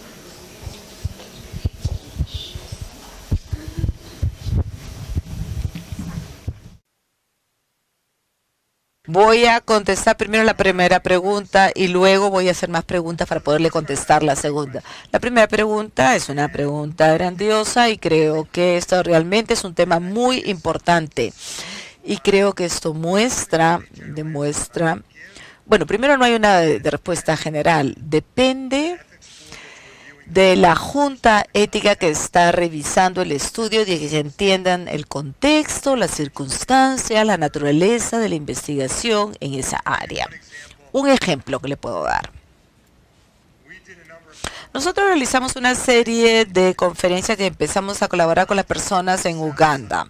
Voy a contestar primero la primera pregunta y luego voy a hacer más preguntas para poderle contestar la segunda. La primera pregunta es una pregunta grandiosa y creo que esto realmente es un tema muy importante. Y creo que esto demuestra, bueno, primero no hay una de respuesta general, depende de la junta ética que está revisando el estudio, de que se entiendan el contexto, las circunstancias, la naturaleza de la investigación en esa área. Un ejemplo que le puedo dar. Nosotros realizamos una serie de conferencias y empezamos a colaborar con las personas en Uganda.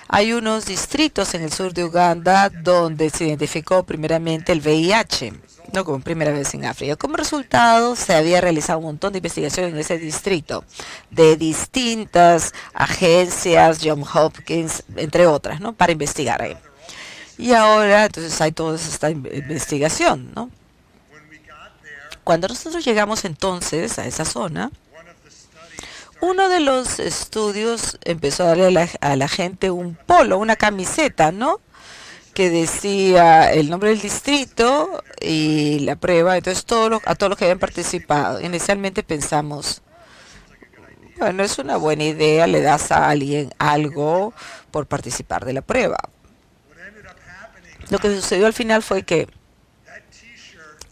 Hay unos distritos en el sur de Uganda donde se identificó primeramente el VIH. no como primera vez en África. Como resultado, se había realizado un montón de investigación en ese distrito de distintas agencias, Johns Hopkins, entre otras, ¿no? Para investigar ahí. Y ahora, entonces, hay toda esta investigación, ¿no? Cuando nosotros llegamos entonces a esa zona, uno de los estudios empezó a darle a la gente un polo, una camiseta, ¿no? Que decía el nombre del distrito y la prueba. Entonces, a todos los que habían participado, inicialmente pensamos, bueno, es una buena idea, le das a alguien algo por participar de la prueba. Lo que sucedió al final fue que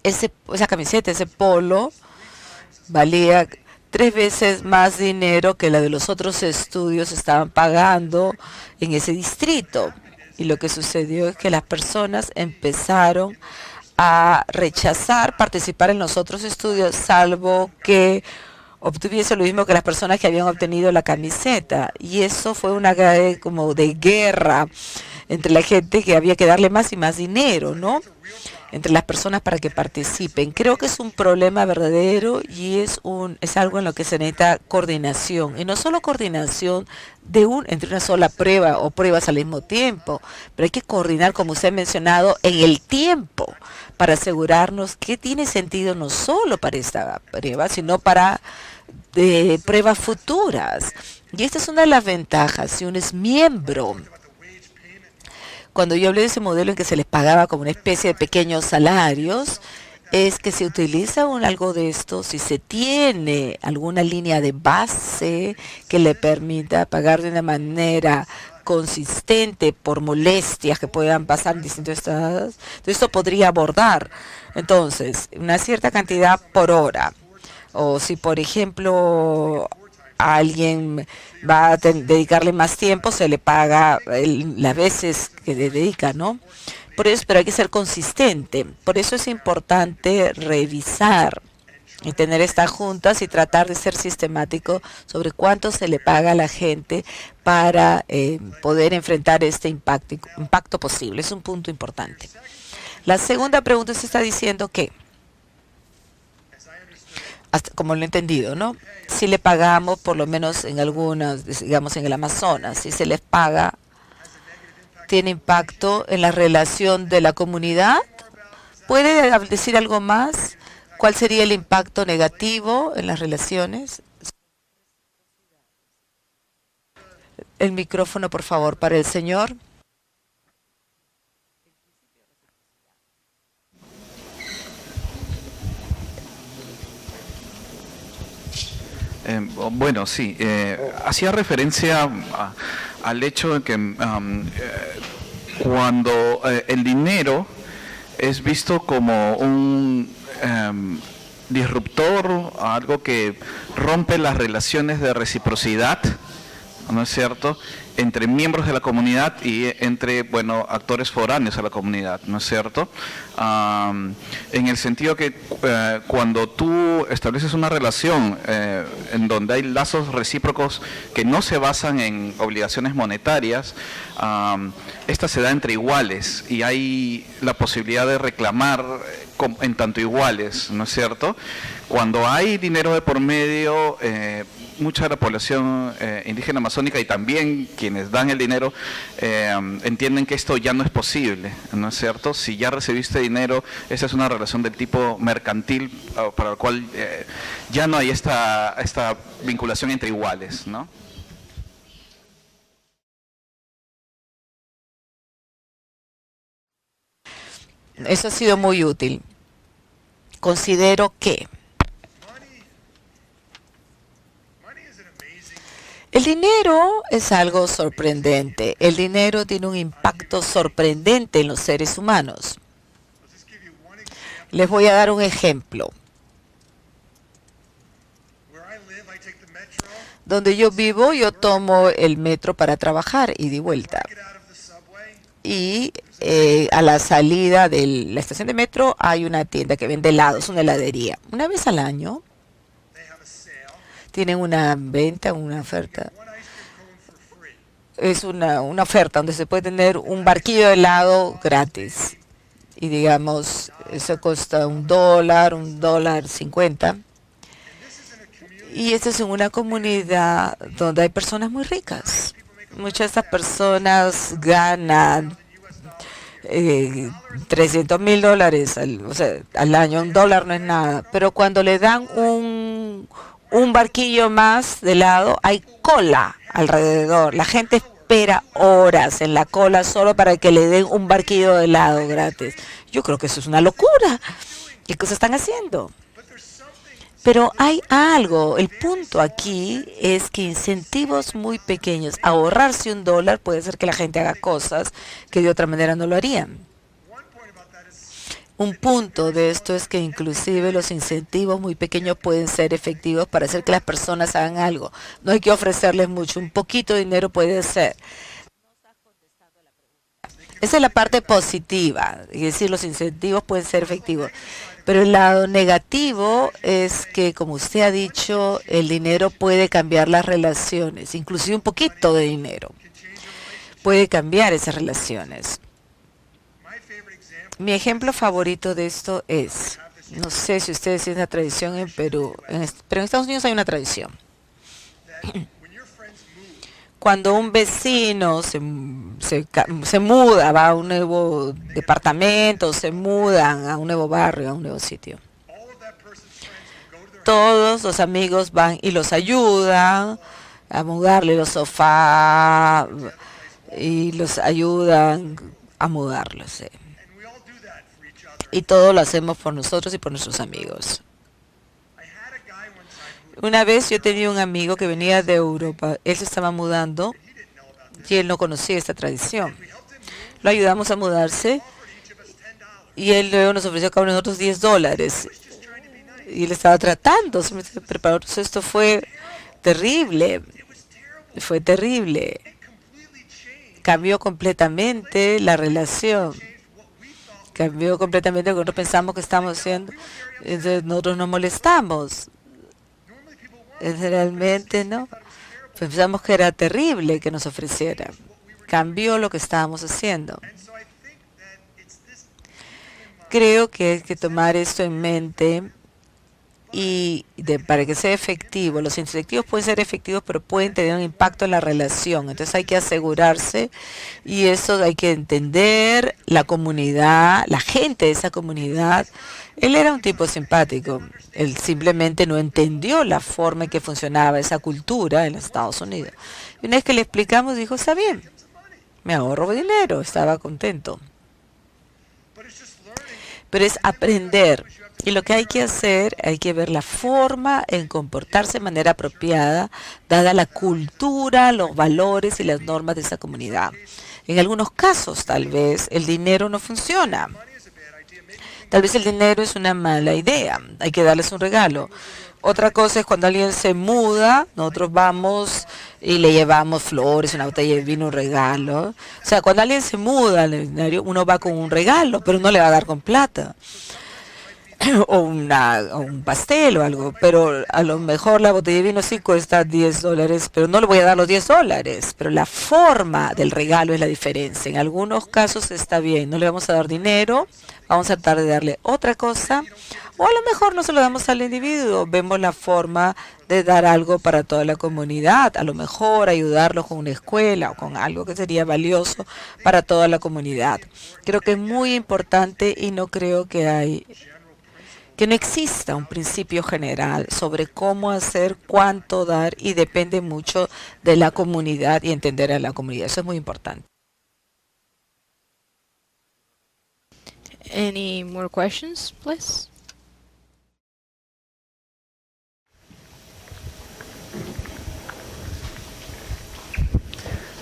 esa camiseta, ese polo, valía 3 veces más dinero que la de los otros estudios estaban pagando en ese distrito. Y lo que sucedió es que las personas empezaron a rechazar participar en los otros estudios, salvo que obtuviese lo mismo que las personas que habían obtenido la camiseta. Y eso fue una como de guerra entre la gente, que había que darle más y más dinero, ¿no? Entre las personas para que participen. Creo que es un problema verdadero y es algo en lo que se necesita coordinación. Y no solo coordinación entre una sola prueba o pruebas al mismo tiempo, pero hay que coordinar, como usted ha mencionado, en el tiempo, para asegurarnos que tiene sentido no solo para esta prueba, sino para pruebas futuras. Y esta es una de las ventajas. Si uno es miembro, cuando yo hablé de ese modelo en que se les pagaba como una especie de pequeños salarios, es que se utiliza algo de esto si se tiene alguna línea de base que le permita pagar de una manera consistente por molestias que puedan pasar en distintos estados. Entonces, esto podría abordar, entonces, una cierta cantidad por hora. O si, por ejemplo, a alguien va a dedicarle más tiempo, se le paga las veces que le dedica, ¿no? Por eso, pero hay que ser consistente. Por eso es importante revisar y tener estas juntas y tratar de ser sistemático sobre cuánto se le paga a la gente para poder enfrentar este impacto posible. Es un punto importante. La segunda pregunta se está diciendo que, como lo he entendido, ¿no? Si le pagamos, por lo menos en algunas, digamos en el Amazonas, si se les paga, ¿tiene impacto en la relación de la comunidad? ¿Puede decir algo más? ¿Cuál sería el impacto negativo en las relaciones? El micrófono, por favor, para el señor. Bueno, sí, hacía referencia al hecho de que cuando el dinero es visto como un disruptor, algo que rompe las relaciones de reciprocidad, ¿no es cierto?, entre miembros de la comunidad y entre, bueno, actores foráneos a la comunidad, ¿no es cierto? En el sentido que cuando tú estableces una relación en donde hay lazos recíprocos que no se basan en obligaciones monetarias, esta se da entre iguales y hay la posibilidad de reclamar en tanto iguales, ¿no es cierto? Cuando hay dinero de por medio, mucha de la población indígena amazónica y también quienes dan el dinero entienden que esto ya no es posible, ¿no es cierto? Si ya recibiste dinero, esa es una relación del tipo mercantil para la cual ya no hay esta vinculación entre iguales, ¿no? Eso ha sido muy útil. Considero que el dinero es algo sorprendente. El dinero tiene un impacto sorprendente en los seres humanos. Les voy a dar un ejemplo. Donde yo vivo, yo tomo el metro para trabajar y de vuelta. Y a la salida de la estación de metro hay una tienda que vende helados, una heladería. Una vez al año tienen una venta, una oferta. Es una oferta donde se puede tener un barquillo de helado gratis. Y digamos, eso cuesta $1, $1.50. Y esto es en una comunidad donde hay personas muy ricas. Muchas de estas personas ganan $300,000 al año. $1 no es nada. Pero cuando le dan un barquillo más de lado, hay cola alrededor. La gente espera horas en la cola solo para que le den un barquillo de helado gratis. Yo creo que eso es una locura. ¿Qué cosas están haciendo? Pero hay algo, el punto aquí es que incentivos muy pequeños, ahorrarse $1 puede hacer que la gente haga cosas que de otra manera no lo harían. Un punto de esto es que inclusive los incentivos muy pequeños pueden ser efectivos para hacer que las personas hagan algo. No hay que ofrecerles mucho, un poquito de dinero puede ser. Esa es la parte positiva, es decir, los incentivos pueden ser efectivos. Pero el lado negativo es que, como usted ha dicho, el dinero puede cambiar las relaciones, inclusive un poquito de dinero puede cambiar esas relaciones. Mi ejemplo favorito de esto es, no sé si ustedes tienen una tradición en Perú, pero en Estados Unidos hay una tradición. Cuando un vecino se muda, va a un nuevo departamento, se mudan a un nuevo barrio, a un nuevo sitio, todos los amigos van y los ayudan a mudarle los sofás y los ayudan a mudarlos. Y todo lo hacemos por nosotros y por nuestros amigos. Una vez yo tenía un amigo que venía de Europa, él se estaba mudando y él no conocía esta tradición. Lo ayudamos a mudarse y él luego nos ofreció a cada uno de nosotros $10. Y él estaba tratando, pero esto fue terrible, Cambió completamente la relación, cambió completamente lo que nosotros pensamos que estamos haciendo. Entonces nosotros nos molestamos. Realmente no. Pensamos que era terrible que nos ofreciera. Cambió lo que estábamos haciendo. Creo que hay que tomar esto en mente para que sea efectivo. Los incentivos pueden ser efectivos, pero pueden tener un impacto en la relación. Entonces hay que asegurarse y eso hay que entender la comunidad, la gente de esa comunidad. Él era un tipo simpático. Él simplemente no entendió la forma en que funcionaba esa cultura en los Estados Unidos. Y una vez que le explicamos, dijo, está bien, me ahorro dinero, estaba contento. Pero es aprender. Y lo que hay que hacer, hay que ver la forma en comportarse de manera apropiada, dada la cultura, los valores y las normas de esa comunidad. En algunos casos, tal vez, el dinero no funciona. Tal vez el dinero es una mala idea, hay que darles un regalo. Otra cosa es cuando alguien se muda, nosotros vamos y le llevamos flores, una botella de vino, un regalo. O sea, cuando alguien se muda, uno va con un regalo, pero no le va a dar con plata. O un pastel o algo, pero a lo mejor la botella de vino sí cuesta $10, pero no le voy a dar los $10, pero la forma del regalo es la diferencia. En algunos casos está bien, no le vamos a dar dinero, vamos a tratar de darle otra cosa, o a lo mejor no se lo damos al individuo, vemos la forma de dar algo para toda la comunidad, a lo mejor ayudarlos con una escuela o con algo que sería valioso para toda la comunidad. Creo que es muy importante y no creo que no exista un principio general sobre cómo hacer, cuánto dar, y depende mucho de la comunidad y entender a la comunidad. Eso es muy importante. Any more questions, please?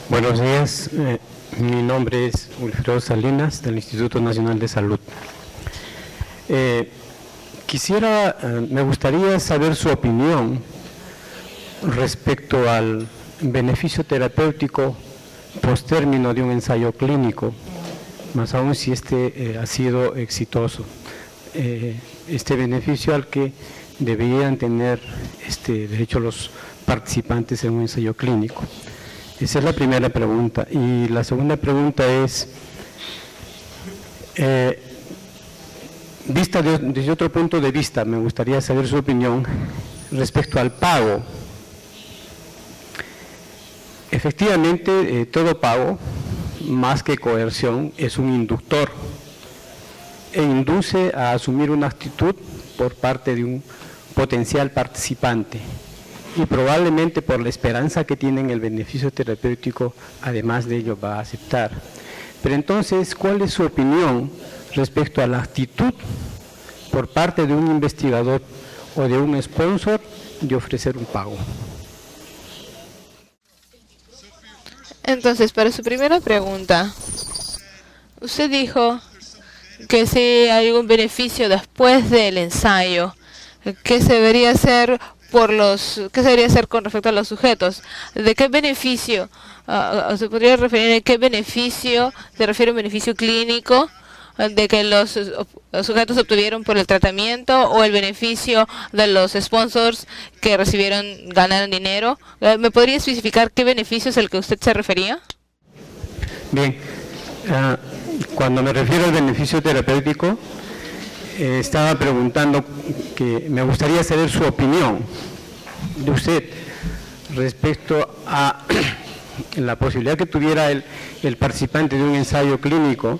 Buenos días. Mi nombre es Wilfredo Salinas, del Instituto Nacional de Salud. Me gustaría saber su opinión respecto al beneficio terapéutico post-término de un ensayo clínico, más aún si este ha sido exitoso. Este beneficio al que deberían tener derecho los participantes en un ensayo clínico. Esa es la primera pregunta. Y la segunda pregunta es, vista desde otro punto de vista, me gustaría saber su opinión respecto al pago. Efectivamente, todo pago, más que coerción, es un inductor e induce a asumir una actitud por parte de un potencial participante y probablemente por la esperanza que tiene en el beneficio terapéutico, además de ello va a aceptar. Pero entonces, ¿cuál es su opinión respecto a la actitud por parte de un investigador o de un sponsor de ofrecer un pago? Entonces, para su primera pregunta, usted dijo que si hay algún beneficio después del ensayo, ¿qué se debería hacer qué se debería hacer con respecto a los sujetos? ¿De qué beneficio? ¿Se podría referir a qué beneficio? ¿Se refiere a un beneficio clínico de que los sujetos obtuvieron por el tratamiento o el beneficio de los sponsors que ganaron dinero? ¿Me podría especificar qué beneficio es el que usted se refería? Bien, cuando me refiero al beneficio terapéutico, estaba preguntando que me gustaría saber su opinión de usted respecto a la posibilidad que tuviera el participante de un ensayo clínico,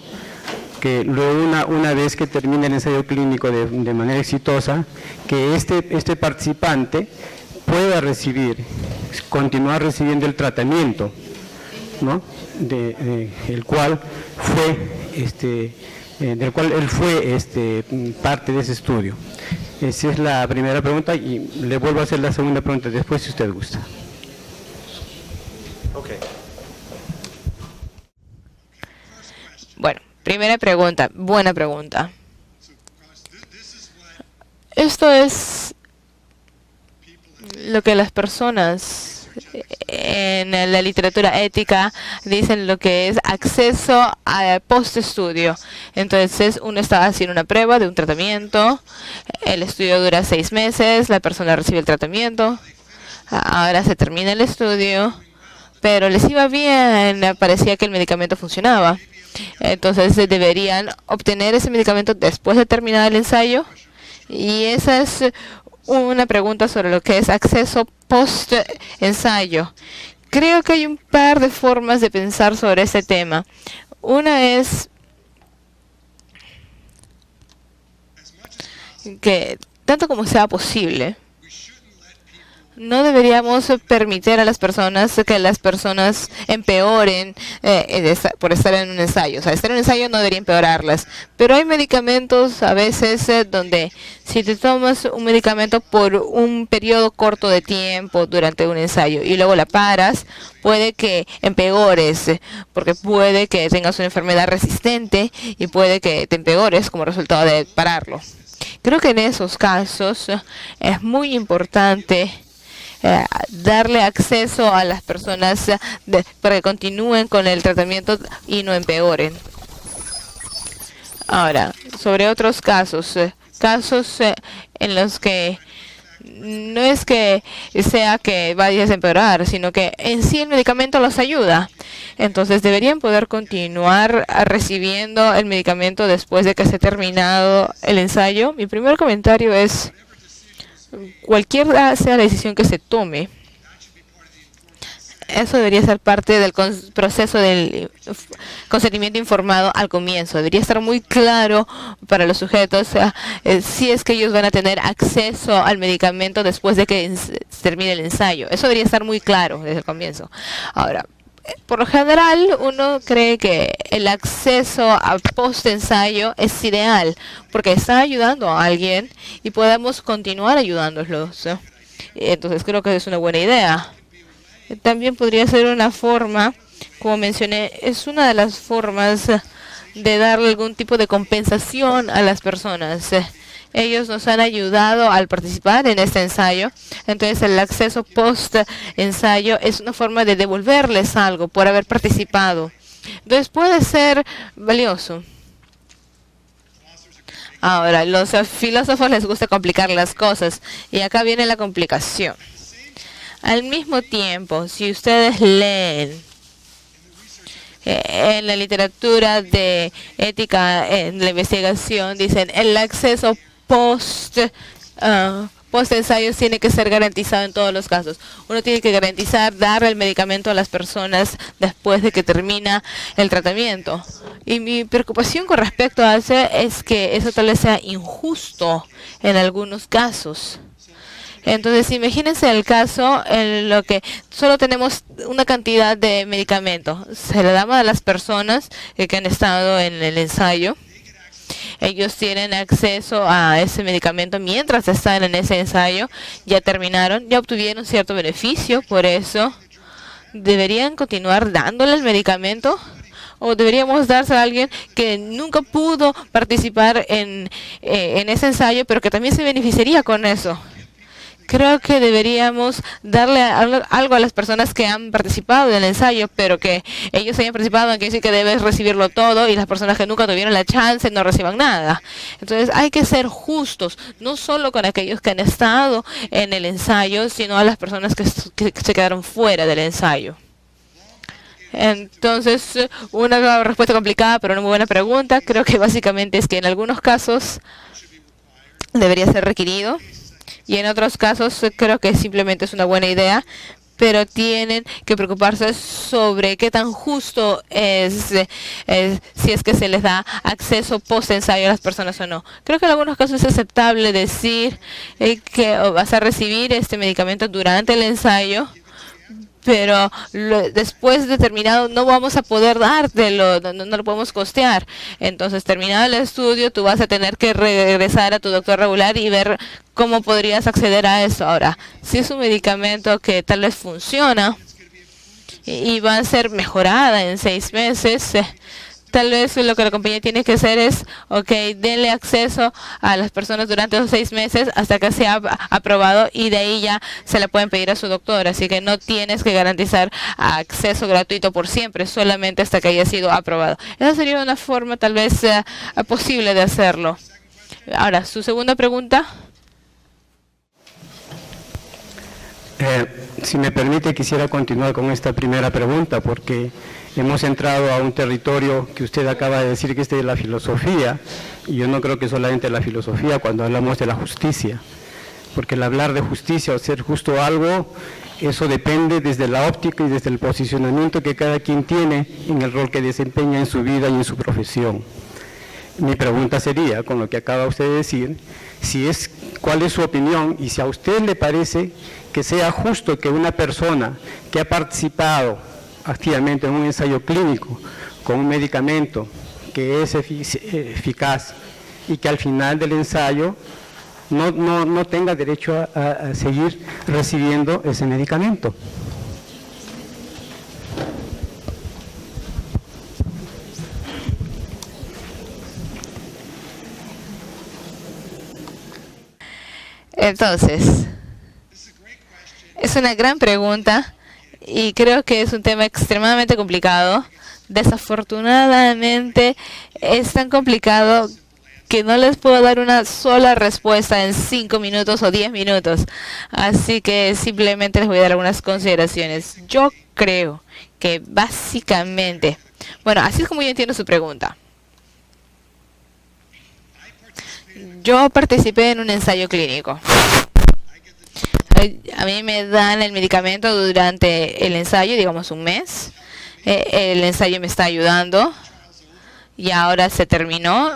que luego una vez que termine el ensayo clínico de manera exitosa, que este participante pueda continuar recibiendo el tratamiento, ¿no? del cual él fue parte de ese estudio. Esa es la primera pregunta y le vuelvo a hacer la segunda pregunta después si usted gusta. Okay. Bueno, primera pregunta, buena pregunta. Esto es lo que las personas en la literatura ética dicen lo que es acceso a post-estudio. Entonces uno está haciendo una prueba de un tratamiento, el estudio dura 6 meses, la persona recibe el tratamiento, ahora se termina el estudio, pero les iba bien, parecía que el medicamento funcionaba. Entonces deberían obtener ese medicamento después de terminar el ensayo, y esa es una pregunta sobre lo que es acceso post-ensayo. Creo que hay un par de formas de pensar sobre este tema. Una es que, tanto como sea posible, no deberíamos permitir a las personas que las personas empeoren por estar en un ensayo. O sea, estar en un ensayo no debería empeorarlas. Pero hay medicamentos a veces donde si te tomas un medicamento por un periodo corto de tiempo durante un ensayo y luego la paras, puede que empeores, porque puede que tengas una enfermedad resistente y puede que te empeores como resultado de pararlo. Creo que en esos casos es muy importante darle acceso a las personas para que continúen con el tratamiento y no empeoren. Ahora, sobre otros casos en los que no es que sea que vayas a empeorar, sino que en sí el medicamento los ayuda. Entonces deberían poder continuar recibiendo el medicamento después de que se ha terminado el ensayo. Mi primer comentario es: cualquiera sea la decisión que se tome, eso debería ser parte del proceso del consentimiento informado al comienzo. Debería estar muy claro para los sujetos si es que ellos van a tener acceso al medicamento después de que termine el ensayo. Eso debería estar muy claro desde el comienzo. Ahora, por lo general, uno cree que el acceso a post-ensayo es ideal, porque está ayudando a alguien y podemos continuar ayudándolos. Entonces creo que es una buena idea. También podría ser una forma, como mencioné, es una de las formas de darle algún tipo de compensación a las personas. Ellos nos han ayudado al participar en este ensayo, entonces el acceso post-ensayo es una forma de devolverles algo por haber participado. Entonces puede ser valioso. Ahora, los filósofos les gusta complicar las cosas, y acá viene la complicación. Al mismo tiempo, si ustedes leen En la literatura de ética en la investigación dicen el acceso post ensayo tiene que ser garantizado en todos los casos. Uno tiene que garantizar dar el medicamento a las personas después de que termina el tratamiento. Y mi preocupación con respecto a eso es que eso tal vez sea injusto en algunos casos. Entonces, imagínense el caso en lo que solo tenemos una cantidad de medicamento. Se le damos a las personas que han estado en el ensayo. Ellos tienen acceso a ese medicamento mientras están en ese ensayo. Ya terminaron, ya obtuvieron cierto beneficio. Por eso, ¿deberían continuar dándole el medicamento? ¿O deberíamos dárselo a alguien que nunca pudo participar en ese ensayo, pero que también se beneficiaría con eso? Creo que deberíamos darle algo a las personas que han participado del ensayo, pero que ellos hayan participado, no quiere decir que debes recibirlo todo, y las personas que nunca tuvieron la chance no reciban nada. Entonces hay que ser justos, no solo con aquellos que han estado en el ensayo, sino a las personas que se quedaron fuera del ensayo. Entonces, una respuesta complicada, pero una muy buena pregunta. Creo que básicamente es que en algunos casos debería ser requerido. Y en otros casos creo que simplemente es una buena idea, pero tienen que preocuparse sobre qué tan justo es si es que se les da acceso post-ensayo a las personas o no. Creo que en algunos casos es aceptable decir que vas a recibir este medicamento durante el ensayo, pero después de terminado no vamos a poder dártelo, no lo podemos costear. Entonces, terminado el estudio, tú vas a tener que regresar a tu doctor regular y ver cómo podrías acceder a eso. Ahora, si es un medicamento que tal vez funciona y va a ser mejorada en 6 meses, tal vez lo que la compañía tiene que hacer es, denle acceso a las personas durante esos 6 meses hasta que sea aprobado, y de ahí ya se le pueden pedir a su doctor. Así que no tienes que garantizar acceso gratuito por siempre, solamente hasta que haya sido aprobado. Esa sería una forma tal vez posible de hacerlo. Ahora, su segunda pregunta. Si me permite, quisiera continuar con esta primera pregunta, porque hemos entrado a un territorio que usted acaba de decir que es de la filosofía, y yo no creo que solamente la filosofía cuando hablamos de la justicia, porque el hablar de justicia o ser justo algo, eso depende desde la óptica y desde el posicionamiento que cada quien tiene en el rol que desempeña en su vida y en su profesión. Mi pregunta sería, con lo que acaba usted de decir, ¿cuál es su opinión? Y si a usted le parece que sea justo que una persona que ha participado activamente en un ensayo clínico con un medicamento que es eficaz y que al final del ensayo no tenga derecho a seguir recibiendo ese medicamento. Entonces, es una gran pregunta y creo que es un tema extremadamente complicado. Desafortunadamente es tan complicado que no les puedo dar una sola respuesta en 5 minutos o 10 minutos. Así que simplemente les voy a dar algunas consideraciones. Yo creo que básicamente, bueno, así es como yo entiendo su pregunta. Yo participé en un ensayo clínico. A mí me dan el medicamento durante el ensayo, digamos un mes. El ensayo me está ayudando y ahora se terminó.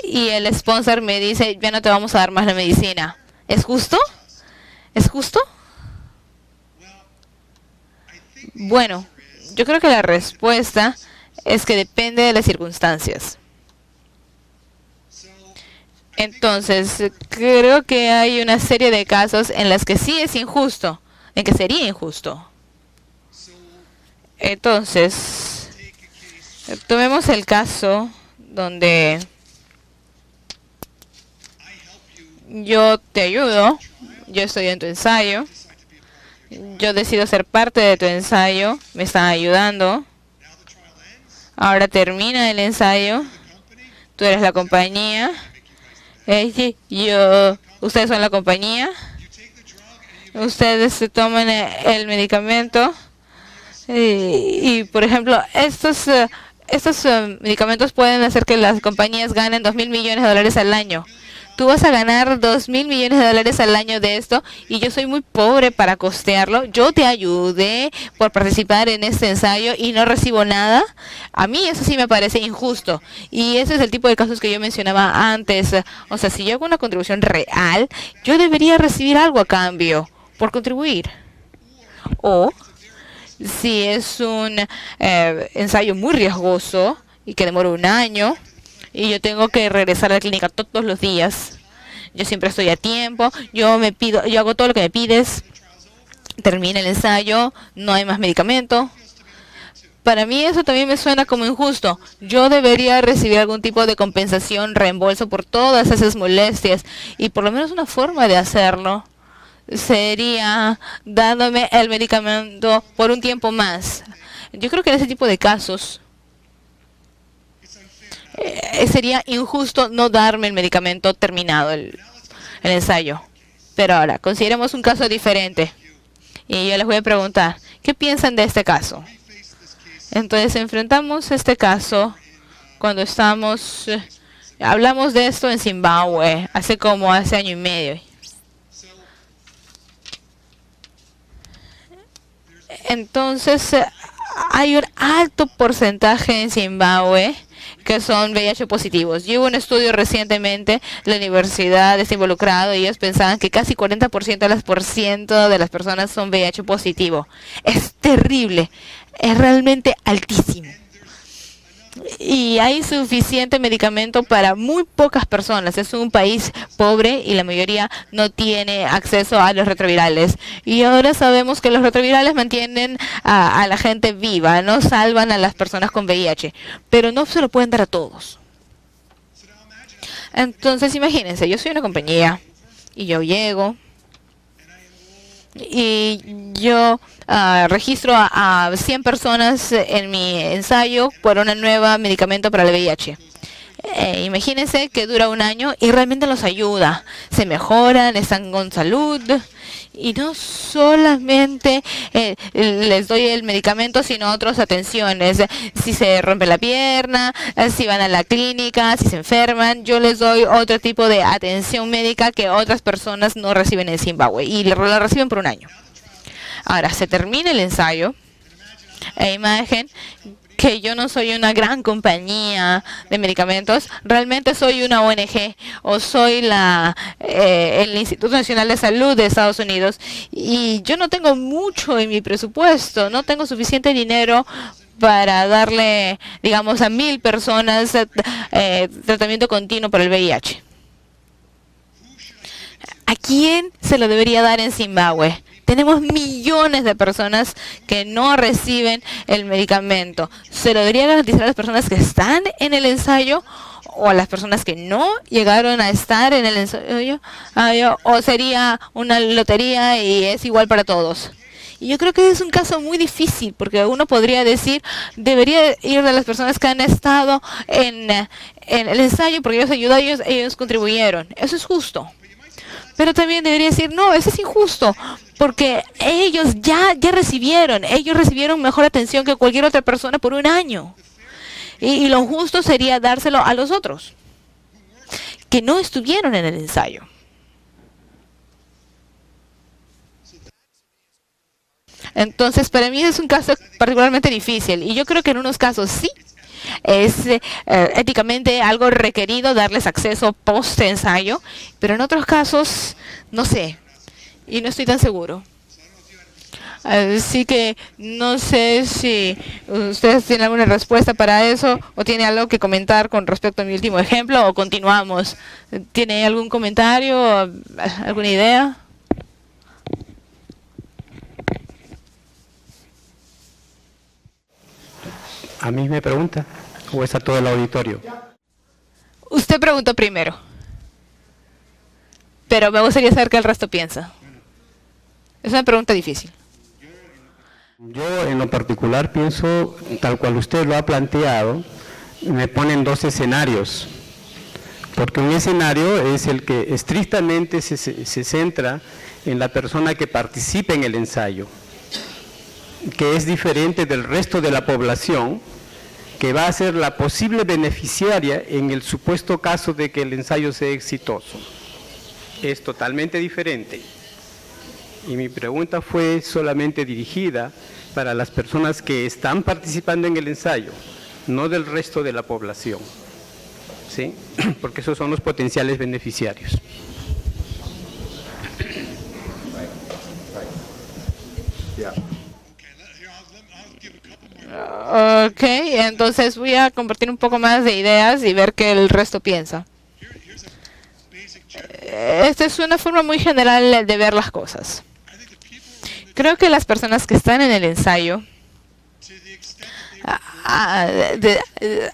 Y el sponsor me dice, ya no te vamos a dar más la medicina. ¿Es justo? ¿Es justo? Bueno, yo creo que la respuesta es que depende de las circunstancias. Entonces, creo que hay una serie de casos en las que sí es injusto, en que sería injusto. Entonces, tomemos el caso donde yo te ayudo, yo estoy en tu ensayo, yo decido ser parte de tu ensayo, me están ayudando, ahora termina el ensayo, tú eres la compañía. Ustedes son la compañía, ustedes se toman el medicamento, Por ejemplo, estos medicamentos pueden hacer que las compañías ganen $2.000 millones al año. Tú vas a ganar $2.000 millones al año de esto y yo soy muy pobre para costearlo. Yo te ayudé por participar en este ensayo y no recibo nada. A mí eso sí me parece injusto. Y ese es el tipo de casos que yo mencionaba antes. O sea, si yo hago una contribución real, yo debería recibir algo a cambio por contribuir. O si es un ensayo muy riesgoso y que demora un año, y yo tengo que regresar a la clínica todos los días. Yo siempre estoy a tiempo. Yo hago todo lo que me pides. Termina el ensayo. No hay más medicamento. Para mí eso también me suena como injusto. Yo debería recibir algún tipo de compensación, reembolso por todas esas molestias. Y por lo menos una forma de hacerlo sería dándome el medicamento por un tiempo más. Yo creo que en ese tipo de casos sería injusto no darme el medicamento terminado el ensayo. Pero ahora, consideremos un caso diferente. Y yo les voy a preguntar, ¿qué piensan de este caso? Entonces, enfrentamos este caso cuando hablamos de esto en Zimbabue, hace año y medio. Entonces, hay un alto porcentaje en Zimbabue que son VIH positivos. Y hubo un estudio recientemente, la universidad está involucrado y ellos pensaban que casi 40% de las personas son VIH positivo. Es terrible, es realmente altísimo. Y hay suficiente medicamento para muy pocas personas. Es un país pobre y la mayoría no tiene acceso a los retrovirales. Y ahora sabemos que los retrovirales mantienen a la gente viva, no salvan a las personas con VIH, pero no se lo pueden dar a todos. Entonces imagínense, yo soy una compañía y yo llego y yo registro a 100 personas en mi ensayo por un nuevo medicamento para el VIH. Imagínense que dura un año y realmente los ayuda. Se mejoran, están con salud. Y no solamente les doy el medicamento, sino otras atenciones. Si se rompe la pierna, si van a la clínica, si se enferman, yo les doy otro tipo de atención médica que otras personas no reciben en Zimbabue. Y la reciben por un año. Ahora, se termina el ensayo. Imagen que yo no soy una gran compañía de medicamentos, realmente soy una ONG o soy el Instituto Nacional de Salud de Estados Unidos y yo no tengo mucho en mi presupuesto, no tengo suficiente dinero para darle, digamos, a 1,000 personas tratamiento continuo para el VIH. ¿A quién se lo debería dar en Zimbabue? Tenemos millones de personas que no reciben el medicamento. ¿Se lo debería garantizar a las personas que están en el ensayo o a las personas que no llegaron a estar en el ensayo? ¿O sería una lotería y es igual para todos? Y yo creo que es un caso muy difícil porque uno podría decir, debería ir de las personas que han estado en el ensayo porque ellos ayudaron, ellos contribuyeron. Eso es justo. Pero también debería decir, no, eso es injusto, porque ellos ya recibieron mejor atención que cualquier otra persona por un año. Y lo justo sería dárselo a los otros, que no estuvieron en el ensayo. Entonces, para mí es un caso particularmente difícil, y yo creo que en unos casos sí. Es éticamente algo requerido darles acceso post-ensayo, pero en otros casos, no sé, y no estoy tan seguro. Así que no sé si ustedes tienen alguna respuesta para eso o tienen algo que comentar con respecto a mi último ejemplo o continuamos. ¿Tiene algún comentario, alguna idea? ¿A mí me pregunta o es a todo el auditorio? Usted preguntó primero, pero me gustaría saber qué el resto piensa. Es una pregunta difícil. Yo en lo particular pienso, tal cual usted lo ha planteado, me ponen dos escenarios. Porque un escenario es el que estrictamente se centra en la persona que participa en el ensayo. que es diferente del resto de la población, que va a ser la posible beneficiaria en el supuesto caso de que el ensayo sea exitoso. Es totalmente diferente. Y mi pregunta fue solamente dirigida para las personas que están participando en el ensayo, no del resto de la población, ¿sí? Porque esos son los potenciales beneficiarios. Ok, entonces voy a compartir un poco más de ideas y ver qué el resto piensa. Esta es una forma muy general de ver las cosas. Creo que las personas que están en el ensayo,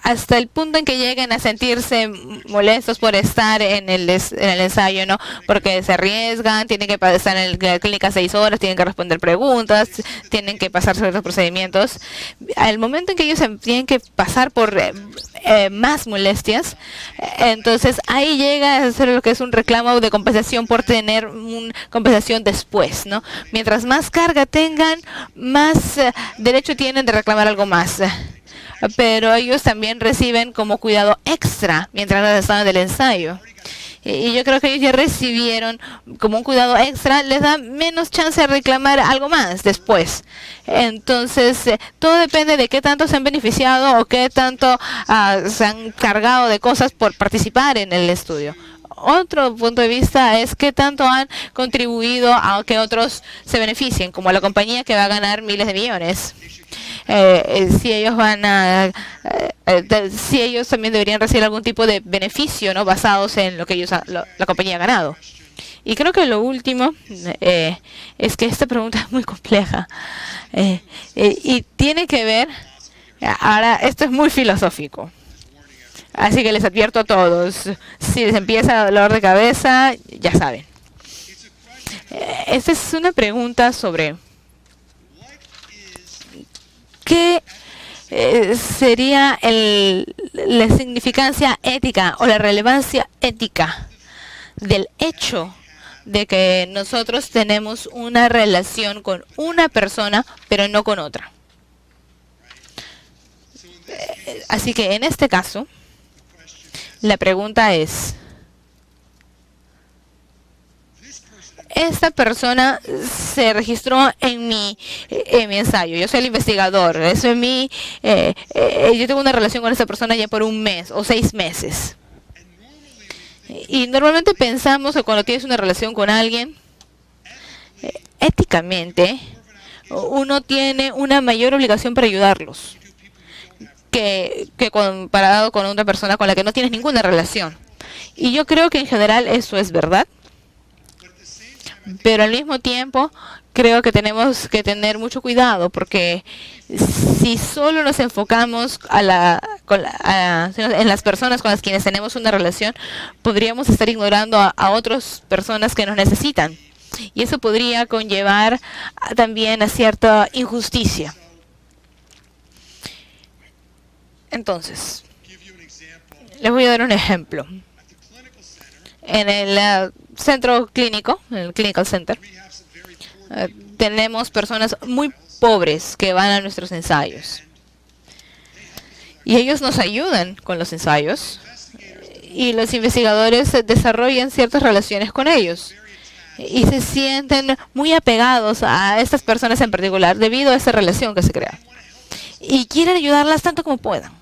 hasta el punto en que lleguen a sentirse molestos por estar en el ensayo, ¿no? Porque se arriesgan, tienen que estar en la clínica 6 horas, tienen que responder preguntas, tienen que pasar ciertos procedimientos. Al momento en que ellos tienen que pasar por más molestias, entonces ahí llega a ser lo que es un reclamo de compensación por tener una compensación después, ¿no? Mientras más carga tengan, más derecho tienen de reclamar algo más. Pero ellos también reciben como cuidado extra mientras están en el ensayo. Y yo creo que ellos ya recibieron como un cuidado extra, les da menos chance de reclamar algo más después. Entonces, todo depende de qué tanto se han beneficiado o qué tanto se han cargado de cosas por participar en el estudio. Otro punto de vista es qué tanto han contribuido a que otros se beneficien, como la compañía que va a ganar miles de millones. Si ellos si ellos también deberían recibir algún tipo de beneficio, ¿no? Basados en lo que ellos la compañía ha ganado. Y creo que lo último es que esta pregunta es muy compleja y tiene que ver, ahora esto es muy filosófico, así que les advierto a todos, si les empieza dolor de cabeza, ya saben. Esta es una pregunta sobre ¿qué sería la significancia ética o la relevancia ética del hecho de que nosotros tenemos una relación con una persona, pero no con otra? Así que en este caso, la pregunta es, esta persona se registró en mi ensayo. Yo soy el investigador. Eso es yo tengo una relación con esta persona ya por un mes o 6 meses. Y normalmente pensamos que cuando tienes una relación con alguien, éticamente, uno tiene una mayor obligación para ayudarlos que comparado con otra persona con la que no tienes ninguna relación. Y yo creo que en general eso es verdad. Pero al mismo tiempo creo que tenemos que tener mucho cuidado, porque si solo nos enfocamos en las personas con las quienes tenemos una relación, podríamos estar ignorando a otras personas que nos necesitan. Y eso podría conllevar también a cierta injusticia. Entonces, les voy a dar un ejemplo. En el centro clínico, en el Clinical Center, tenemos personas muy pobres que van a nuestros ensayos. Y ellos nos ayudan con los ensayos. Y los investigadores desarrollan ciertas relaciones con ellos. Y se sienten muy apegados a estas personas en particular debido a esa relación que se crea. Y quieren ayudarlas tanto como puedan.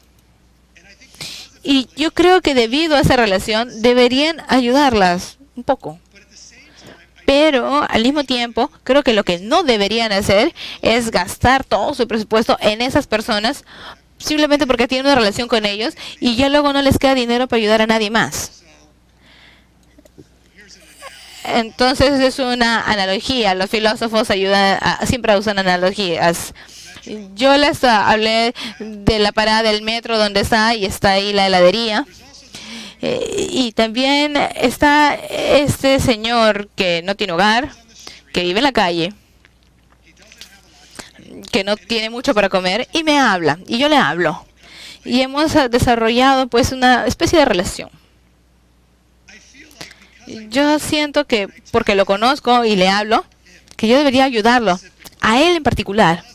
Y yo creo que debido a esa relación deberían ayudarlas un poco. Pero al mismo tiempo, creo que lo que no deberían hacer es gastar todo su presupuesto en esas personas simplemente porque tienen una relación con ellos y ya luego no les queda dinero para ayudar a nadie más. Entonces es una analogía. Los filósofos siempre usan analogías. Yo les hablé de la parada del metro donde está ahí la heladería. Y también está este señor que no tiene hogar, que vive en la calle, que no tiene mucho para comer y me habla y yo le hablo. Y hemos desarrollado pues una especie de relación. Yo siento que porque lo conozco y le hablo, que yo debería ayudarlo, a él en particular.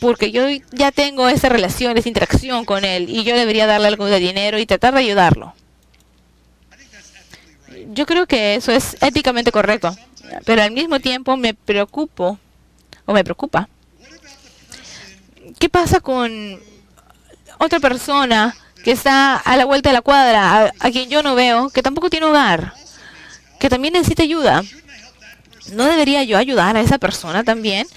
porque yo ya tengo esa relación, esa interacción con él y yo debería darle algo de dinero y tratar de ayudarlo. Yo creo que eso es éticamente correcto, pero al mismo tiempo me preocupa. ¿Qué pasa con otra persona que está a la vuelta de la cuadra, a quien yo no veo, que tampoco tiene hogar, que también necesita ayuda? ¿No debería yo ayudar a esa persona también?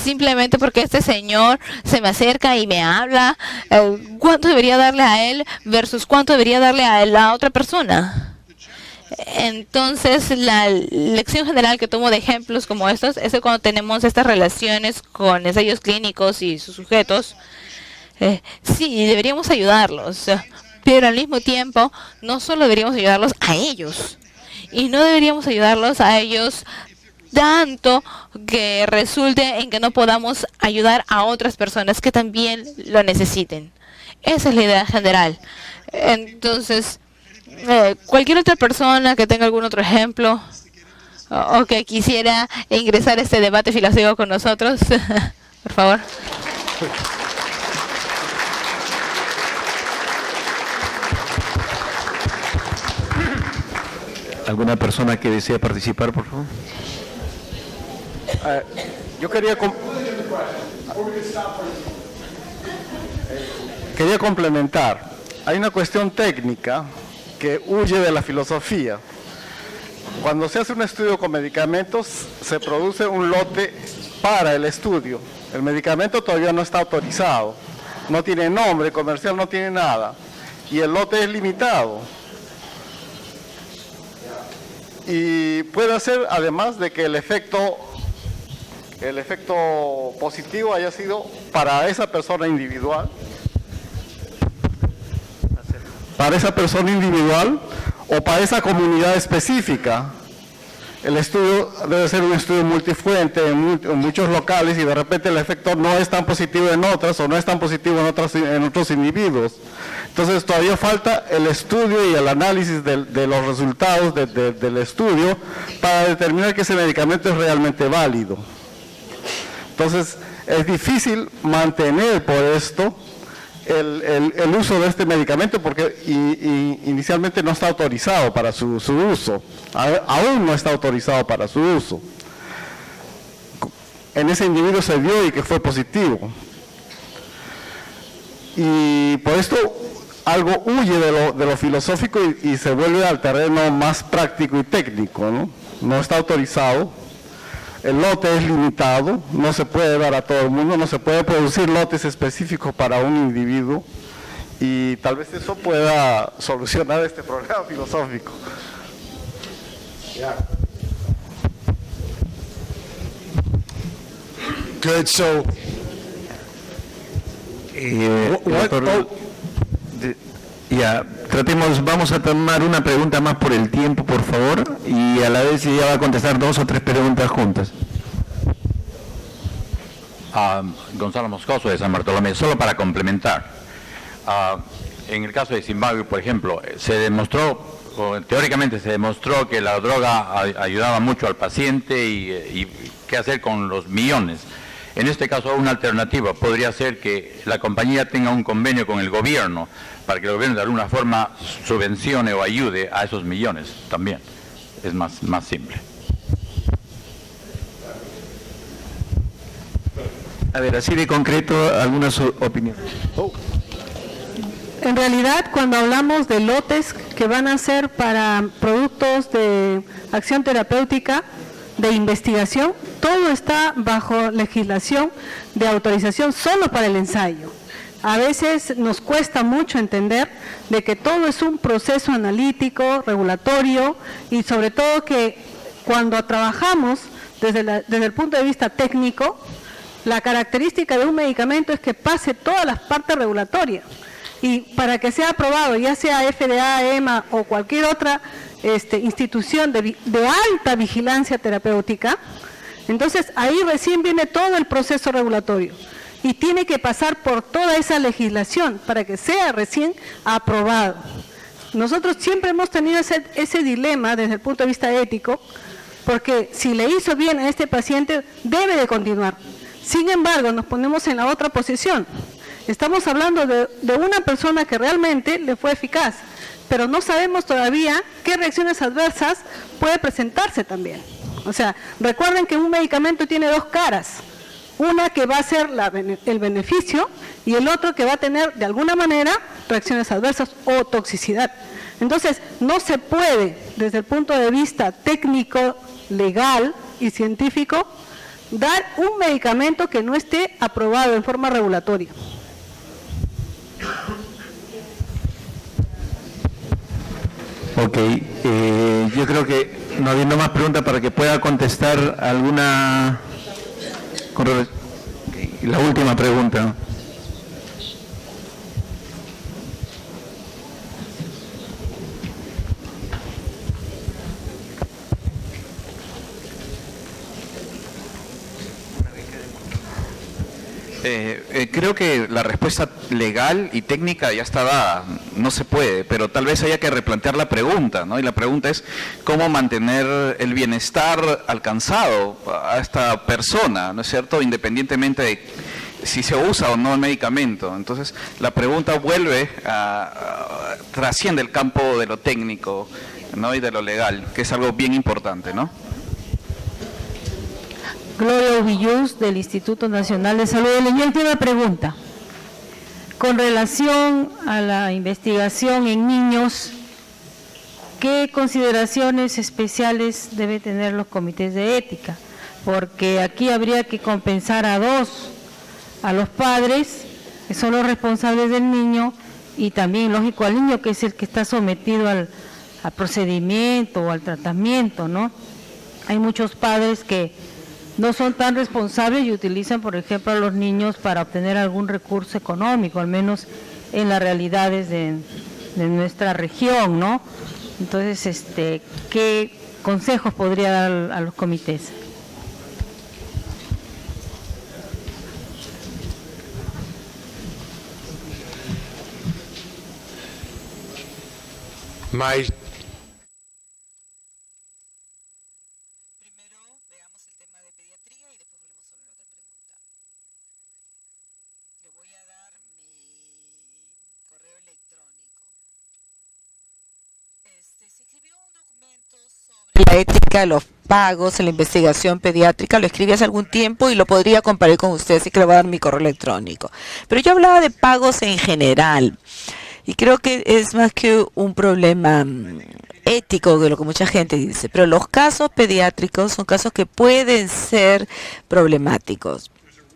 Simplemente porque este señor se me acerca y me habla, ¿cuánto debería darle a él versus cuánto debería darle a la otra persona? Entonces, la lección general que tomo de ejemplos como estos es que cuando tenemos estas relaciones con ensayos clínicos y sus sujetos, sí, deberíamos ayudarlos, pero al mismo tiempo no solo deberíamos ayudarlos a ellos, y no deberíamos ayudarlos a ellos tanto que resulte en que no podamos ayudar a otras personas que también lo necesiten. Esa es la idea general. Entonces, cualquier otra persona que tenga algún otro ejemplo o que quisiera ingresar a este debate filosófico con nosotros, por favor. ¿Alguna persona que desea participar, por favor? Yo quería complementar. Hay una cuestión técnica que huye de la filosofía. Cuando se hace un estudio con medicamentos, se produce un lote para el estudio. El medicamento todavía no está autorizado, no tiene nombre comercial, no tiene nada, y el lote es limitado. Y puede ser, además de que el efecto positivo haya sido para esa persona individual, o para esa comunidad específica. El estudio debe ser un estudio multifuente en muchos locales, y de repente el efecto no es tan positivo en otras, o no es tan positivo en otros individuos. Entonces todavía falta el estudio y el análisis de los resultados del estudio para determinar que ese medicamento es realmente válido. Entonces es difícil mantener por esto el uso de este medicamento, porque inicialmente no está autorizado para su uso, aún no está autorizado para su uso. En ese individuo se dio y que fue positivo. Y por esto algo huye de lo filosófico y se vuelve al terreno más práctico y técnico, ¿no? No está autorizado. El lote es limitado, no se puede dar a todo el mundo, no se puede producir lotes específicos para un individuo, y tal vez eso pueda solucionar este problema filosófico. Good, so vamos a tomar una pregunta más por el tiempo, por favor, y a la vez ella va a contestar 2 o 3 preguntas juntas. Gonzalo Moscoso de San Bartolomé, solo para complementar. En el caso de Zimbabue, por ejemplo, teóricamente se demostró que la droga ayudaba mucho al paciente y qué hacer con los millones. En este caso, una alternativa podría ser que la compañía tenga un convenio con el gobierno, para que el gobierno de alguna forma subvencione o ayude a esos millones también. Es más simple. A ver, así de concreto, algunas opiniones. En realidad, cuando hablamos de lotes que van a ser para productos de acción terapéutica, de investigación, todo está bajo legislación de autorización solo para el ensayo. A veces nos cuesta mucho entender de que todo es un proceso analítico, regulatorio, y sobre todo que cuando trabajamos desde el punto de vista técnico, la característica de un medicamento es que pase todas las partes regulatorias. Y para que sea aprobado, ya sea FDA, EMA o cualquier otra institución de alta vigilancia terapéutica, entonces ahí recién viene todo el proceso regulatorio. Y tiene que pasar por toda esa legislación para que sea recién aprobado. Nosotros siempre hemos tenido ese dilema desde el punto de vista ético, porque si le hizo bien a este paciente, debe de continuar. Sin embargo, nos ponemos en la otra posición. Estamos hablando de una persona que realmente le fue eficaz, pero no sabemos todavía qué reacciones adversas puede presentarse también. O sea, recuerden que un medicamento tiene dos caras. Una que va a ser el beneficio y el otro que va a tener de alguna manera reacciones adversas o toxicidad. Entonces, no se puede, desde el punto de vista técnico, legal y científico, dar un medicamento que no esté aprobado en forma regulatoria. Ok, yo creo que no habiendo más preguntas para que pueda contestar alguna... La última pregunta. Creo que la respuesta legal y técnica ya está dada, no se puede, pero tal vez haya que replantear la pregunta, ¿no? Y la pregunta es cómo mantener el bienestar alcanzado a esta persona, ¿no es cierto?, independientemente de si se usa o no el medicamento. Entonces, la pregunta vuelve trasciende el campo de lo técnico, ¿no?, y de lo legal, que es algo bien importante, ¿no? Gloria Ovilluz, del Instituto Nacional de Salud. Mi última pregunta. Con relación a la investigación en niños, ¿qué consideraciones especiales deben tener los comités de ética? Porque aquí habría que compensar a dos, a los padres, que son los responsables del niño, y también, lógico, al niño, que es el que está sometido al procedimiento o al tratamiento, ¿no? Hay muchos padres que no son tan responsables y utilizan, por ejemplo, a los niños para obtener algún recurso económico, al menos en las realidades de nuestra región, ¿no? Entonces, ¿qué consejos podría dar a los comités? La ética de los pagos en la investigación pediátrica, lo escribí hace algún tiempo y lo podría compartir con ustedes, así que le voy a dar mi correo electrónico. Pero yo hablaba de pagos en general y creo que es más que un problema ético de lo que mucha gente dice, pero los casos pediátricos son casos que pueden ser problemáticos.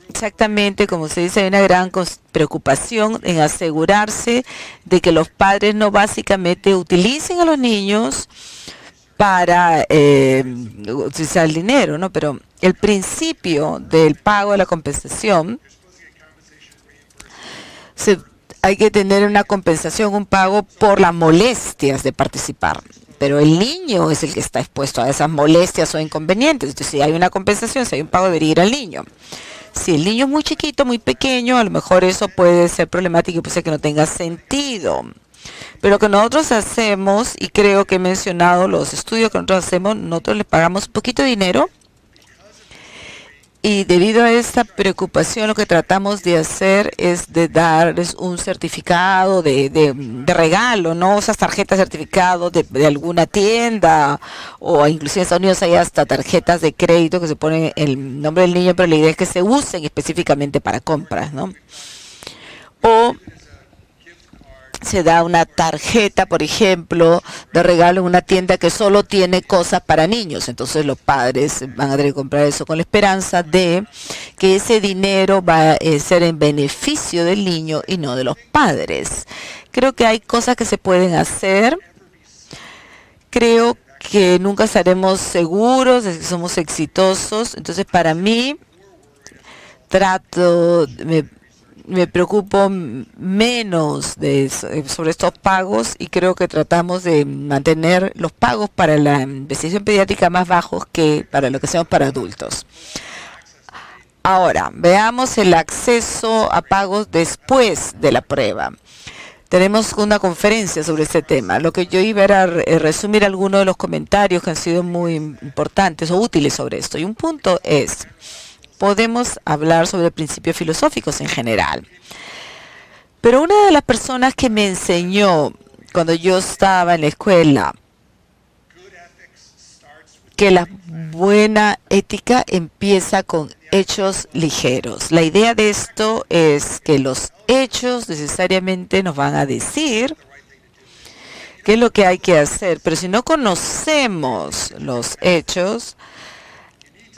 Exactamente, como se dice, hay una gran preocupación en asegurarse de que los padres no básicamente utilicen a los niños para utilizar el dinero, ¿no? Pero el principio del pago de la compensación, hay que tener una compensación, un pago por las molestias de participar. Pero el niño es el que está expuesto a esas molestias o inconvenientes. Entonces, si hay una compensación, si hay un pago, debería ir al niño. Si el niño es muy chiquito, muy pequeño, a lo mejor eso puede ser problemático y puede ser que no tenga sentido. Pero lo que nosotros hacemos, y creo que he mencionado los estudios que nosotros hacemos, nosotros le pagamos un poquito de dinero y debido a esta preocupación lo que tratamos de hacer es de darles un certificado de regalo, ¿no? Esas tarjetas certificados de alguna tienda o inclusive en Estados Unidos hay hasta tarjetas de crédito que se ponen el nombre del niño, pero la idea es que se usen específicamente para compras, ¿no? O se da una tarjeta, por ejemplo, de regalo en una tienda que solo tiene cosas para niños. Entonces los padres van a tener que comprar eso con la esperanza de que ese dinero va a ser en beneficio del niño y no de los padres. Creo que hay cosas que se pueden hacer. Creo que nunca estaremos seguros de que somos exitosos. Entonces, para mí, me preocupo menos sobre estos pagos y creo que tratamos de mantener los pagos para la investigación pediátrica más bajos que para lo que hacemos para adultos. Ahora, veamos el acceso a pagos después de la prueba. Tenemos una conferencia sobre este tema. Lo que yo iba era resumir algunos de los comentarios que han sido muy importantes o útiles sobre esto. Y un punto es podemos hablar sobre principios filosóficos en general. Pero una de las personas que me enseñó cuando yo estaba en la escuela que la buena ética empieza con hechos ligeros. La idea de esto es que los hechos necesariamente nos van a decir qué es lo que hay que hacer, pero si no conocemos los hechos,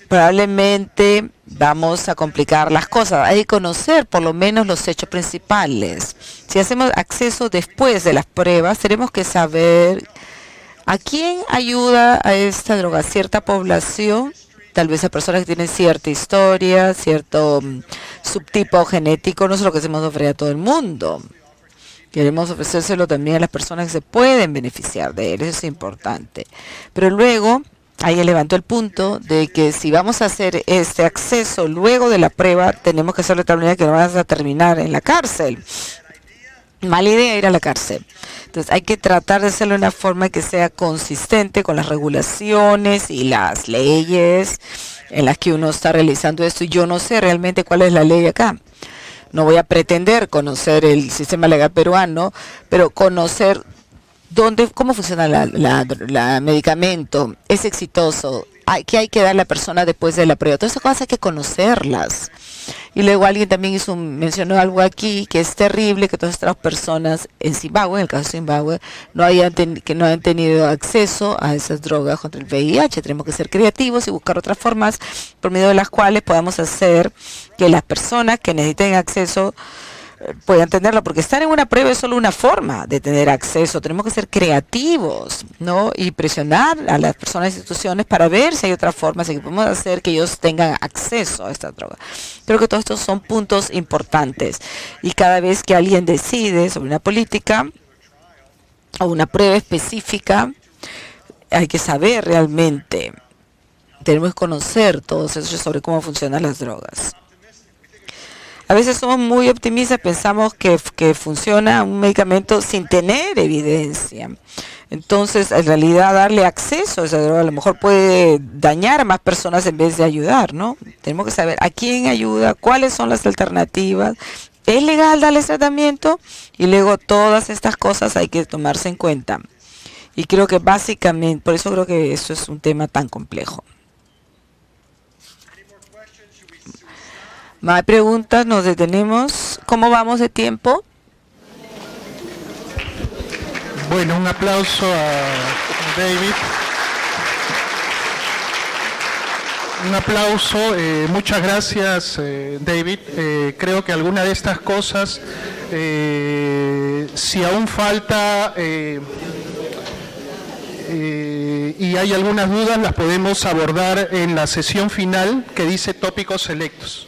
probablemente vamos a complicar las cosas. Hay que conocer por lo menos los hechos principales. Si hacemos acceso después de las pruebas, tenemos que saber a quién ayuda a esta droga, cierta población, tal vez a personas que tienen cierta historia, cierto subtipo genético. No es lo que hacemos ofrecer a todo el mundo. Queremos ofrecérselo también a las personas que se pueden beneficiar de él. Eso es importante. Pero luego, ahí levantó el punto de que si vamos a hacer este acceso luego de la prueba, tenemos que hacerlo de tal manera que no vas a terminar en la cárcel. Mala idea ir a la cárcel. Entonces hay que tratar de hacerlo de una forma que sea consistente con las regulaciones y las leyes en las que uno está realizando esto. Y yo no sé realmente cuál es la ley acá. No voy a pretender conocer el sistema legal peruano, pero conocer cómo funciona el medicamento, es exitoso, qué hay que dar a la persona después de la prueba. Todas esas cosas hay que conocerlas. Y luego alguien también mencionó algo aquí que es terrible, que todas estas personas en Zimbabue, en el caso de Zimbabue, no han tenido acceso a esas drogas contra el VIH. Tenemos que ser creativos y buscar otras formas por medio de las cuales podamos hacer que las personas que necesiten acceso puedan tenerlo, porque estar en una prueba es solo una forma de tener acceso. Tenemos que ser creativos, ¿no? Y presionar a las personas e instituciones para ver si hay otras formas en que podemos hacer que ellos tengan acceso a esta droga. Creo que todos estos son puntos importantes. Y cada vez que alguien decide sobre una política o una prueba específica, hay que saber realmente, tenemos que conocer todos esos sobre cómo funcionan las drogas. A veces somos muy optimistas, pensamos que funciona un medicamento sin tener evidencia. Entonces, en realidad, darle acceso a esa droga a lo mejor puede dañar a más personas en vez de ayudar, ¿no? Tenemos que saber a quién ayuda, cuáles son las alternativas. ¿Es legal darles tratamiento? Y luego todas estas cosas hay que tomarse en cuenta. Y creo que básicamente, por eso creo que eso es un tema tan complejo. ¿Más preguntas? ¿Nos detenemos? ¿Cómo vamos de tiempo? Bueno, un aplauso a David. Un aplauso. Muchas gracias, David. Creo que alguna de estas cosas, si aún falta y hay algunas dudas, las podemos abordar en la sesión final que dice tópicos selectos.